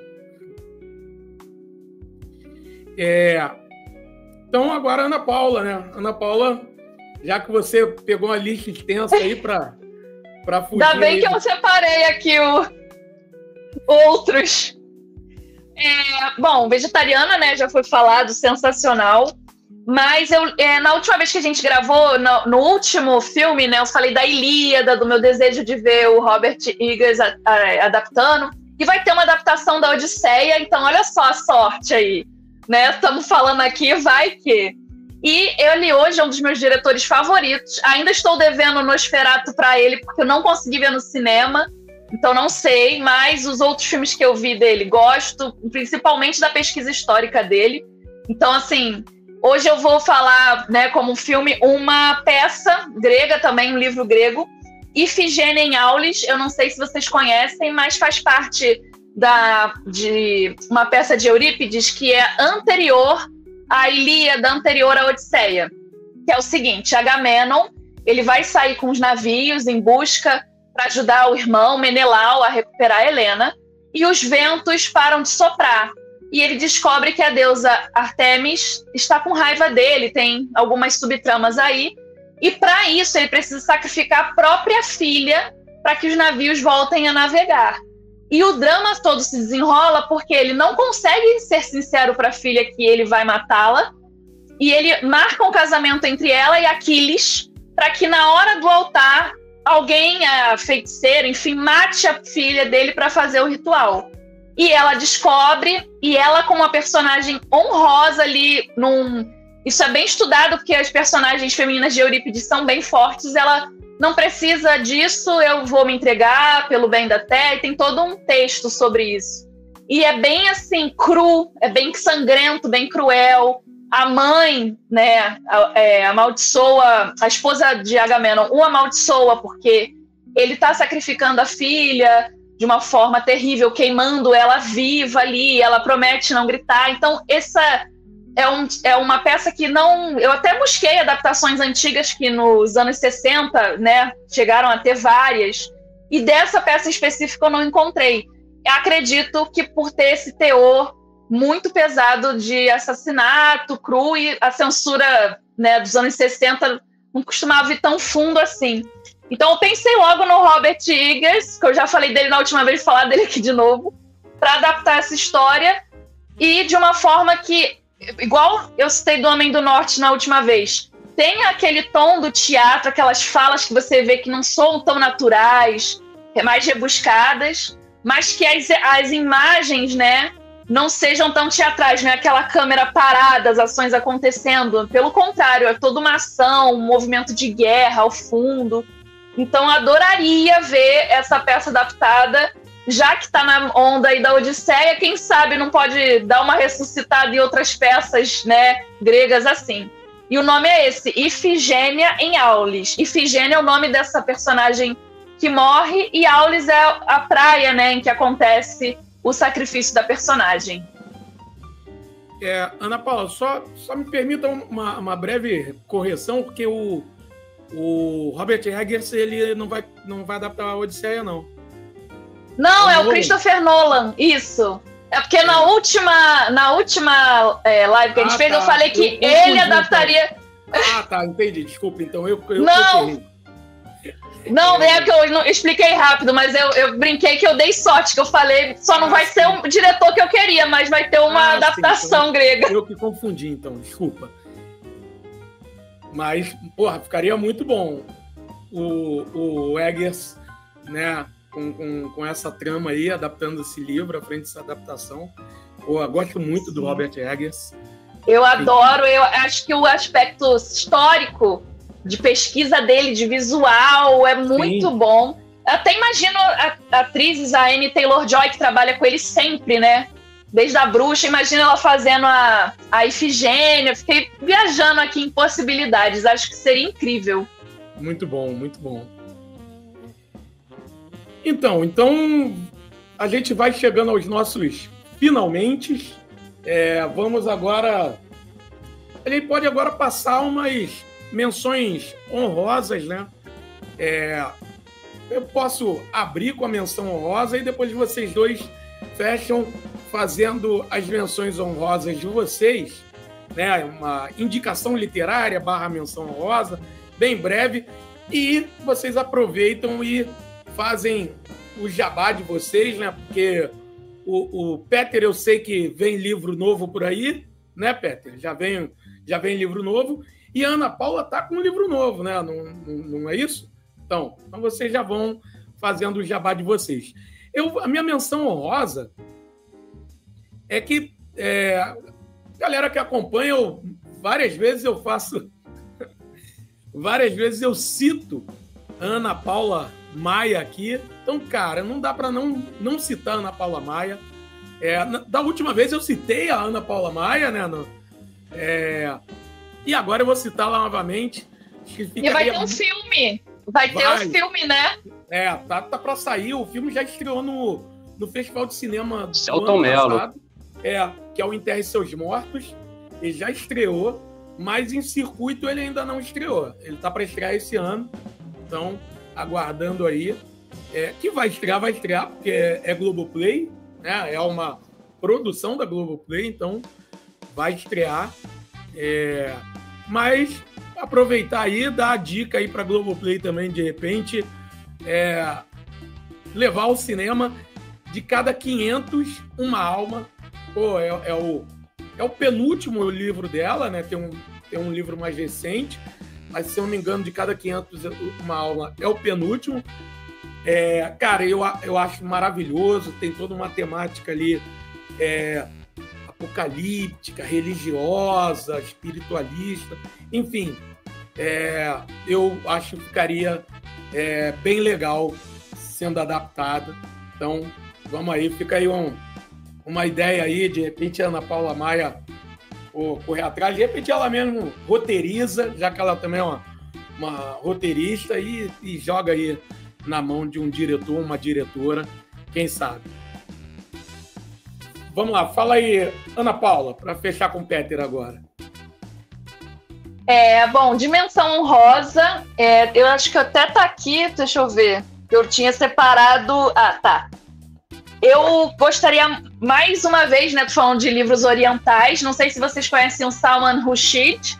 Então agora Ana Paula, né? Ana Paula, já que você pegou uma lista extensa aí para fugir. Ainda bem que eu separei aqui outros. Bom, vegetariana, né? Já foi falado, sensacional. Mas na última vez que a gente gravou, no último filme, né? Eu falei da Ilíada, do meu desejo de ver o Robert Eggers adaptando. E vai ter uma adaptação da Odisseia, então olha só a sorte aí, né? Estamos falando aqui, vai que... E ele hoje é um dos meus diretores favoritos. Ainda estou devendo Nosferatu para ele, porque eu não consegui ver no cinema, então não sei, mas os outros filmes que eu vi dele, gosto, principalmente da pesquisa histórica dele. Então, assim, hoje eu vou falar, né, como um filme, uma peça grega também, um livro grego, Ifigênia em Aulis. Eu não sei se vocês conhecem, mas faz parte de uma peça de Eurípides que é anterior à Ilíada, anterior à Odisseia, que é o seguinte: Agamenon, ele vai sair com os navios em busca para ajudar o irmão Menelau a recuperar Helena, e os ventos param de soprar, e ele descobre que a deusa Artemis está com raiva dele, tem algumas subtramas aí, e para isso ele precisa sacrificar a própria filha para que os navios voltem a navegar. E o drama todo se desenrola porque ele não consegue ser sincero para a filha que ele vai matá-la, e ele marca um casamento entre ela e Aquiles para que na hora do altar alguém, a feiticeira, enfim, mate a filha dele para fazer o ritual. e ela descobre, e ela como uma personagem honrosa ali, isso é bem estudado, porque as personagens femininas de Eurípides são bem fortes, ela não precisa disso, eu vou me entregar pelo bem da terra, e tem todo um texto sobre isso. E é bem assim, cru, é bem sangrento, bem cruel. A mãe, né, amaldiçoa, a esposa de Agamenon o amaldiçoa porque ele está sacrificando a filha de uma forma terrível, queimando ela viva ali, ela promete não gritar. Então, essa é uma peça que não... Eu até busquei adaptações antigas que nos anos 60, né, chegaram a ter várias, e dessa peça específica eu não encontrei. Eu acredito que por ter esse teor muito pesado de assassinato cru, e a censura, né, dos anos 60 não costumava ir tão fundo assim. Então eu pensei logo no Robert Eggers, que eu já falei dele na última vez, vou falar dele aqui de novo, para adaptar essa história, e de uma forma que, igual eu citei do Homem do Norte na última vez, tem aquele tom do teatro, aquelas falas que você vê que não são tão naturais, mais rebuscadas, mas que as imagens, né, não sejam tão teatrais, não é aquela câmera parada, as ações acontecendo. Pelo contrário, é toda uma ação, um movimento de guerra ao fundo. Então, eu adoraria ver essa peça adaptada, já que está na onda aí da Odisseia, quem sabe não pode dar uma ressuscitada em outras peças, né, gregas assim. E o nome é esse, Ifigênia em Aulis. Ifigênia é o nome dessa personagem que morre, e Aulis é a praia, né, em que acontece o sacrifício da personagem. Ana Paula, só me permita uma breve correção, porque o Robert Eggers, ele não vai adaptar a Odisseia, não. Não, é o Christopher Nolan, isso. É porque na última live que a gente fez, eu falei que ele adaptaria... Ah, tá, entendi. Desculpa, então eu não, não, é que eu não expliquei rápido, mas eu brinquei que eu dei sorte, que eu falei, só não vai ser o diretor que eu queria, mas vai ter uma adaptação grega. Eu que confundi, então, desculpa. Mas, porra, ficaria muito bom o Eggers, né, com essa trama aí, adaptando esse livro, à frente dessa adaptação. Eu gosto muito do Robert Eggers. Eu adoro, eu acho que o aspecto histórico de pesquisa dele, de visual, é muito bom. Eu até imagino atrizes, a Anya Taylor-Joy, que trabalha com ele sempre, né? Desde a Bruxa, imagina ela fazendo a Ifigênia. Fiquei viajando aqui em possibilidades, acho que seria incrível. Muito bom, muito bom. Então a gente vai chegando aos nossos finalmente. Vamos agora... Ele pode agora passar umas menções honrosas, né? Eu posso abrir com a menção honrosa e depois vocês dois fecham fazendo as menções honrosas de vocês, né? Uma indicação literária / menção honrosa, bem breve, e vocês aproveitam e fazem o jabá de vocês, né? Porque o Peter, eu sei que vem livro novo por aí, né, Peter? Já vem livro novo. E a Ana Paula tá com um livro novo, né? Não é isso? Então vocês já vão fazendo o jabá de vocês. A minha menção honrosa é que galera que acompanha, várias vezes eu cito a Ana Paula Maia aqui. Então, cara, não dá para não citar a Ana Paula Maia. Da última vez eu citei a Ana Paula Maia, né? E agora eu vou citá-la novamente. E vai ter um filme. Vai ter um filme, né? Tá para sair. O filme já estreou no Festival de Cinema do Celton ano Mello. passado. Que é o Enterre Seus Mortos. Ele já estreou, mas em circuito ele ainda não estreou. Ele tá para estrear esse ano. Então, aguardando aí. Que vai estrear, porque é Globoplay, né? É uma produção da Globoplay, então vai estrear. Mas aproveitar aí, dar a dica aí para Globoplay também, de repente, levar ao cinema De Cada 500, Uma Alma. Pô, é o penúltimo livro dela, né? Tem um livro mais recente, mas se eu não me engano, De Cada 500, Uma Alma é o penúltimo. Cara, eu acho maravilhoso, tem toda uma temática ali apocalíptica, religiosa, espiritualista, enfim, eu acho que ficaria bem legal sendo adaptada. Então, vamos aí, fica aí uma ideia aí, de repente a Ana Paula Maia correr atrás, de repente ela mesmo roteiriza, já que ela também é uma roteirista, e joga aí na mão de um diretor, uma diretora, quem sabe. Vamos lá, fala aí, Ana Paula, para fechar com o Peter agora. Bom, Dimensão Honrosa, eu acho que até tá aqui, deixa eu ver, eu tinha separado... tá. Eu gostaria, mais uma vez, né, tô falando de livros orientais, não sei se vocês conhecem o Salman Rushdie.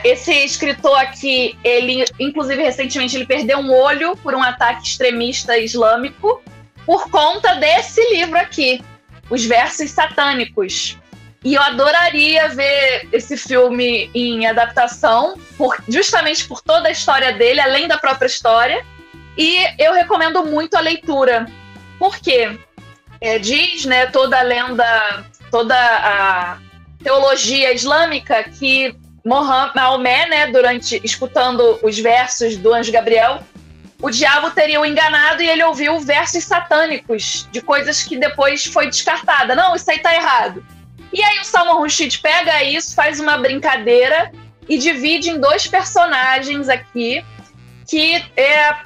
Esse escritor aqui, ele, inclusive, recentemente, ele perdeu um olho por um ataque extremista islâmico por conta desse livro aqui, Os Versos Satânicos. E eu adoraria ver esse filme em adaptação, justamente por toda a história dele, além da própria história. E eu recomendo muito a leitura. Por quê? Diz, né, toda a lenda, toda a teologia islâmica que Maomé, né, escutando os versos do anjo Gabriel, o diabo teria o enganado e ele ouviu versos satânicos de coisas que depois foi descartada. Não, isso aí tá errado. E aí o Salman Rushdie pega isso, faz uma brincadeira e divide em 2 personagens aqui que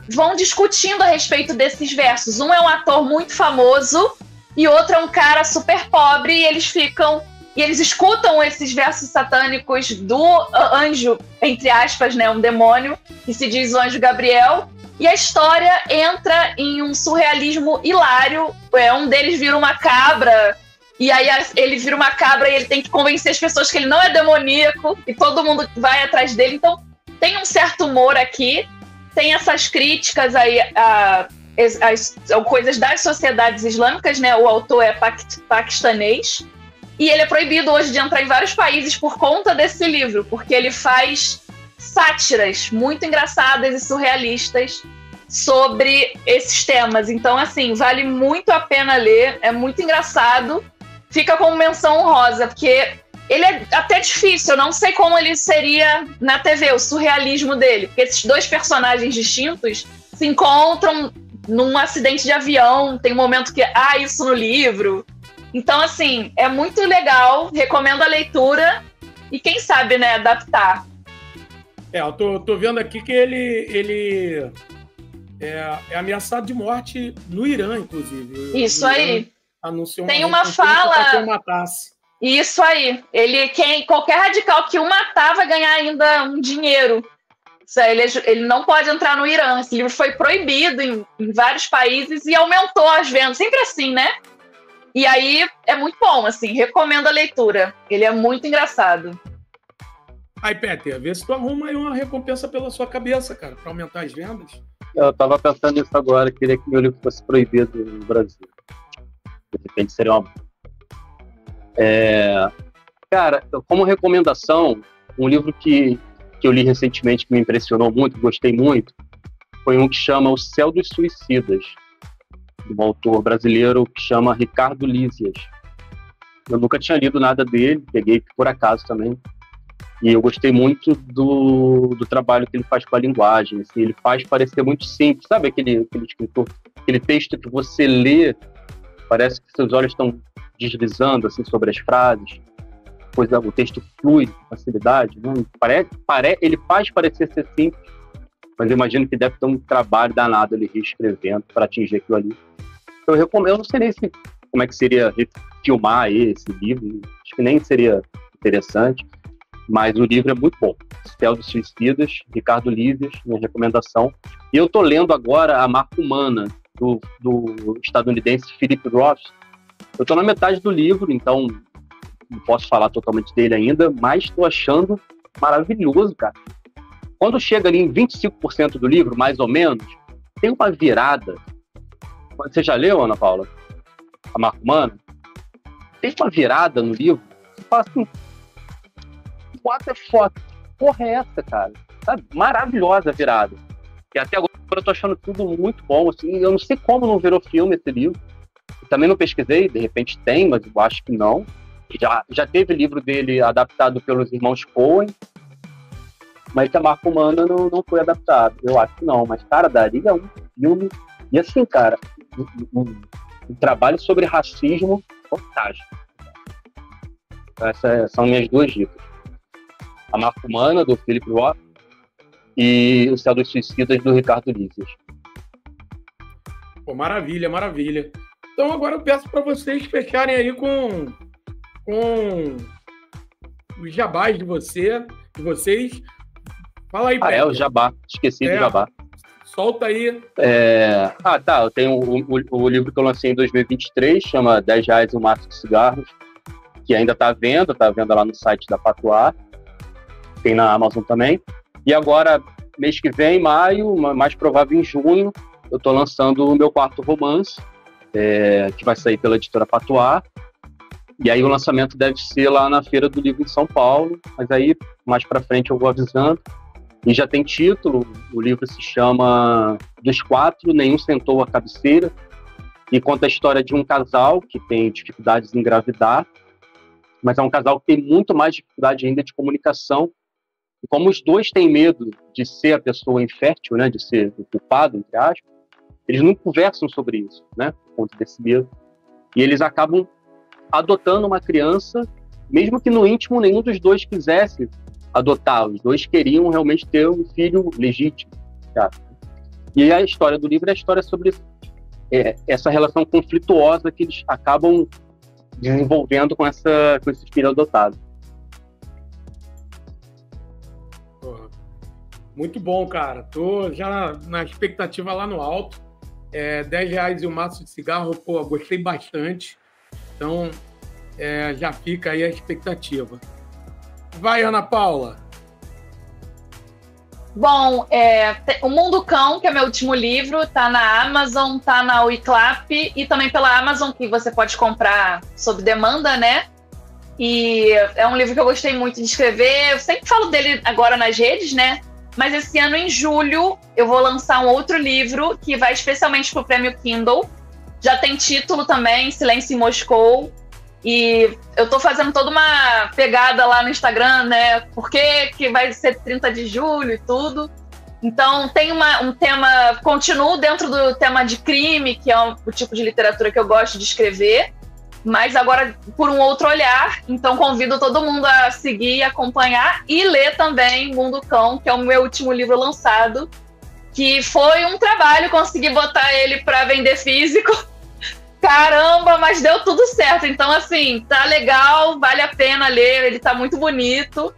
vão discutindo a respeito desses versos. Um é um ator muito famoso e outro é um cara super pobre, e eles escutam esses versos satânicos do anjo, entre aspas, né, um demônio, que se diz o anjo Gabriel, e a história entra em um surrealismo hilário. Um deles vira uma cabra, e aí ele vira uma cabra e ele tem que convencer as pessoas que ele não é demoníaco, e todo mundo vai atrás dele. Então tem um certo humor aqui, tem essas críticas aí a coisas das sociedades islâmicas, né? O autor é paquistanês, e ele é proibido hoje de entrar em vários países por conta desse livro, porque ele faz sátiras muito engraçadas e surrealistas sobre esses temas. Então, assim, vale muito a pena ler, é muito engraçado, fica como menção honrosa, porque ele é até difícil, eu não sei como ele seria na TV, o surrealismo dele, porque esses 2 personagens distintos se encontram num acidente de avião, tem um momento que isso no livro. Então, assim, é muito legal, recomendo a leitura e quem sabe, né, adaptar. Eu tô vendo aqui que ele é ameaçado de morte no Irã, inclusive. Isso aí. Anunciou tem uma fala... que eu matasse. Isso aí. Qualquer radical que o matar vai ganhar ainda um dinheiro. Ele não pode entrar no Irã. Esse livro foi proibido em vários países e aumentou as vendas. Sempre assim, né? E aí é muito bom, assim. Recomendo a leitura. Ele é muito engraçado. Aí, Peter, vê se tu arruma aí uma recompensa pela sua cabeça, cara, para aumentar as vendas. Eu tava pensando nisso agora. Queria que meu livro fosse proibido no Brasil. De repente seria uma... Cara, como recomendação, um livro que eu li recentemente, que me impressionou muito, gostei muito, foi um que chama O Céu dos Suicidas, de um autor brasileiro que chama Ricardo Lísias. Eu nunca tinha lido nada dele, peguei por acaso também, e eu gostei muito do trabalho que ele faz com a linguagem. Assim, ele faz parecer muito simples, sabe aquele escritor, aquele texto que você lê, parece que seus olhos estão deslizando assim, sobre as frases, pois o texto flui com facilidade, né? Ele faz parecer ser simples, mas eu imagino que deve ter um trabalho danado ele reescrevendo para atingir aquilo ali. Então, eu recomendo, eu não sei nem como é que seria filmar esse livro, acho que nem seria interessante, mas o livro é muito bom. Céu dos Suicidas, Ricardo Lísias, minha recomendação. E eu estou lendo agora A Marca Humana, do estadunidense Philip Roth. Eu estou na metade do livro, então não posso falar totalmente dele ainda, mas estou achando maravilhoso, cara. Quando chega ali em 25% do livro, mais ou menos, tem uma virada. Você já leu, Ana Paula? A Marca Humana? Tem uma virada no livro, você fala assim, what the fuck? Porra é essa, cara? Sabe? Maravilhosa a virada. E até agora leitura eu tô achando tudo muito bom, assim. Eu não sei como não virou filme esse livro. Eu também não pesquisei, de repente tem, mas eu acho que não. Já teve livro dele adaptado pelos irmãos Coen, mas a Marca Humana não foi adaptado. Eu acho que não, mas, cara, daria um filme. E assim, cara, um trabalho sobre racismo fantástico. Essas são minhas duas dicas. A Marca Humana, do Philip Roth, e O Céu dos Suicidas, do Ricardo Lízias. Pô, maravilha, maravilha. Então agora eu peço para vocês fecharem aí com os jabás de vocês. Fala aí, Peter. O jabá. Esqueci do jabá. Solta aí. Eu tenho o livro que eu lancei em 2023, chama R$10 um maço de cigarros, que ainda está à venda lá no site da Patuá, tem na Amazon também. E agora, mês que vem, maio, mais provável em junho, eu estou lançando o meu quarto romance, que vai sair pela editora Patuá. E aí o lançamento deve ser lá na Feira do Livro em São Paulo, mas aí mais para frente eu vou avisando. E já tem título, o livro se chama Dos Quatro, Nenhum Sentou à Cabeceira, e conta a história de um casal que tem dificuldades em engravidar, mas é um casal que tem muito mais dificuldade ainda de comunicação. E como os dois têm medo de ser a pessoa infértil, né, de ser o culpado, entre aspas, eles não conversam sobre isso, né, por conta desse medo. E eles acabam adotando uma criança, mesmo que no íntimo nenhum dos dois quisesse adotar. Os dois queriam realmente ter um filho legítimo. Tá? E a história do livro é a história sobre essa relação conflituosa que eles acabam desenvolvendo com esse filho adotado. Muito bom, cara. Tô já na expectativa lá no alto. R$10 e um maço de cigarro, pô, gostei bastante. Então, já fica aí a expectativa. Vai, Ana Paula. Bom, O Mundo Cão, que é meu último livro, tá na Amazon, tá na Wiclap e também pela Amazon, que você pode comprar sob demanda, né? E é um livro que eu gostei muito de escrever. Eu sempre falo dele agora nas redes, né? Mas esse ano, em julho, eu vou lançar um outro livro que vai especialmente pro Prêmio Kindle. Já tem título também, Silêncio em Moscou. E eu tô fazendo toda uma pegada lá no Instagram, né? Por que vai ser 30 de julho e tudo. Então, tem um tema... Continuo dentro do tema de crime, que é o tipo de literatura que eu gosto de escrever, mas agora por um outro olhar. Então, convido todo mundo a seguir, acompanhar e ler também Mundo Cão, que é o meu último livro lançado, que foi um trabalho conseguir botar ele para vender físico. Caramba, mas deu tudo certo. Então, assim, tá legal, vale a pena ler, ele tá muito bonito.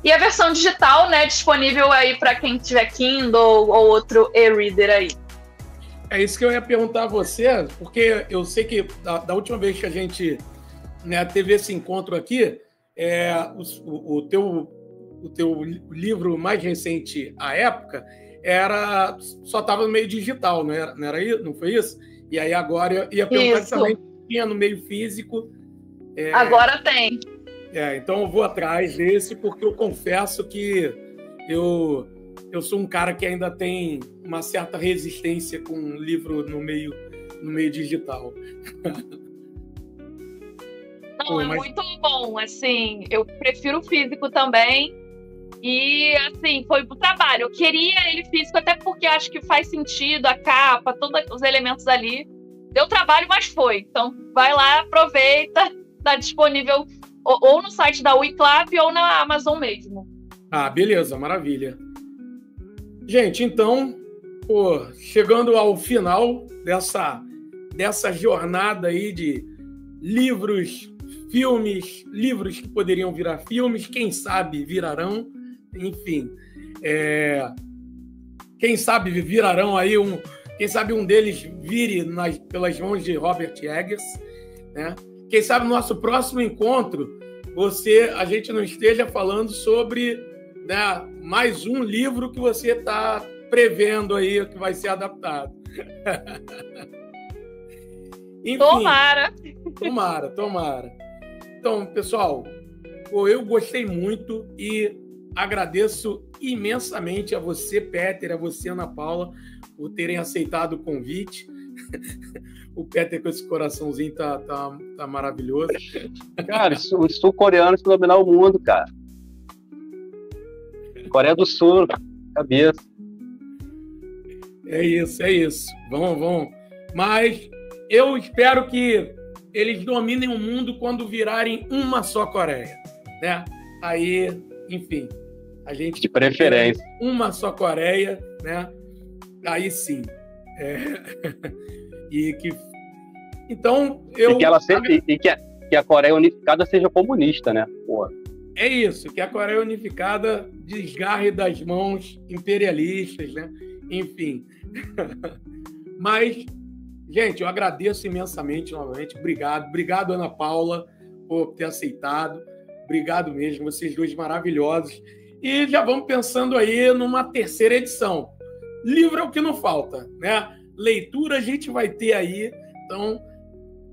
E a versão digital, né, disponível aí para quem tiver Kindle ou outro e-reader aí. É isso que eu ia perguntar a você, porque eu sei que da última vez que a gente, né, teve esse encontro aqui, o teu livro mais recente à época só estava no meio digital, não era isso? Não foi isso? E aí agora eu ia perguntar se também tinha no meio físico. Agora tem. Então eu vou atrás desse, porque eu confesso que eu sou um cara que ainda tem uma certa resistência com um livro no meio digital. Não, muito bom, assim, eu prefiro o físico também. E, assim, foi pro trabalho. Eu queria ele físico, até porque acho que faz sentido, a capa, todos os elementos ali. Deu trabalho, mas foi. Então, vai lá, aproveita. Tá disponível ou no site da Wiclap ou na Amazon mesmo. Ah, beleza, maravilha. Gente, então, chegando ao final dessa jornada aí de livros, filmes, livros que poderiam virar filmes, quem sabe virarão. Enfim, quem sabe virarão aí quem sabe um deles vire pelas mãos de Robert Eggers, né? Quem sabe no nosso próximo encontro a gente não esteja falando sobre, né, mais um livro que você está prevendo aí que vai ser adaptado. Enfim, tomara. Então, pessoal, eu gostei muito e agradeço imensamente a você, Peter, a você, Ana Paula, por terem aceitado o convite. O Peter com esse coraçãozinho tá maravilhoso. Cara, os sul-coreanos dominar o mundo, cara. Coreia do Sul, cabeça. É isso. Vamos. Mas eu espero que eles dominem o mundo quando virarem uma só Coreia, né? Aí, enfim, a gente... De preferência. Uma só Coreia, né? Aí sim. Então, que a Coreia unificada seja comunista, né? Porra. É isso, que a Coreia unificada desgarre das mãos imperialistas, né? Enfim. Mas, gente, eu agradeço imensamente novamente. Obrigado, Ana Paula, por ter aceitado. Obrigado mesmo, vocês dois maravilhosos. E já vamos pensando aí numa terceira edição. Livro é o que não falta, né? Leitura a gente vai ter aí, então,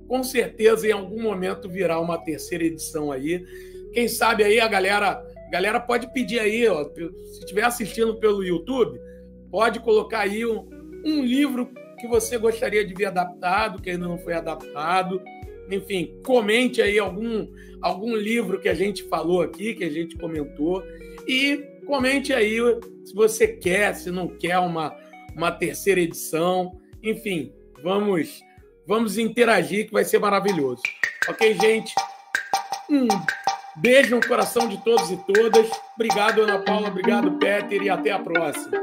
com certeza, em algum momento virá uma terceira edição aí. Quem sabe aí a galera pode pedir aí, ó, se estiver assistindo pelo YouTube, pode colocar aí um livro que você gostaria de ver adaptado, que ainda não foi adaptado. Enfim, comente aí algum livro que a gente falou aqui, que a gente comentou. E comente aí se você quer, se não quer uma terceira edição. Enfim, vamos interagir, que vai ser maravilhoso. Ok, gente? Beijo no coração de todos e todas. Obrigado, Ana Paula. Obrigado, Peter. E até a próxima.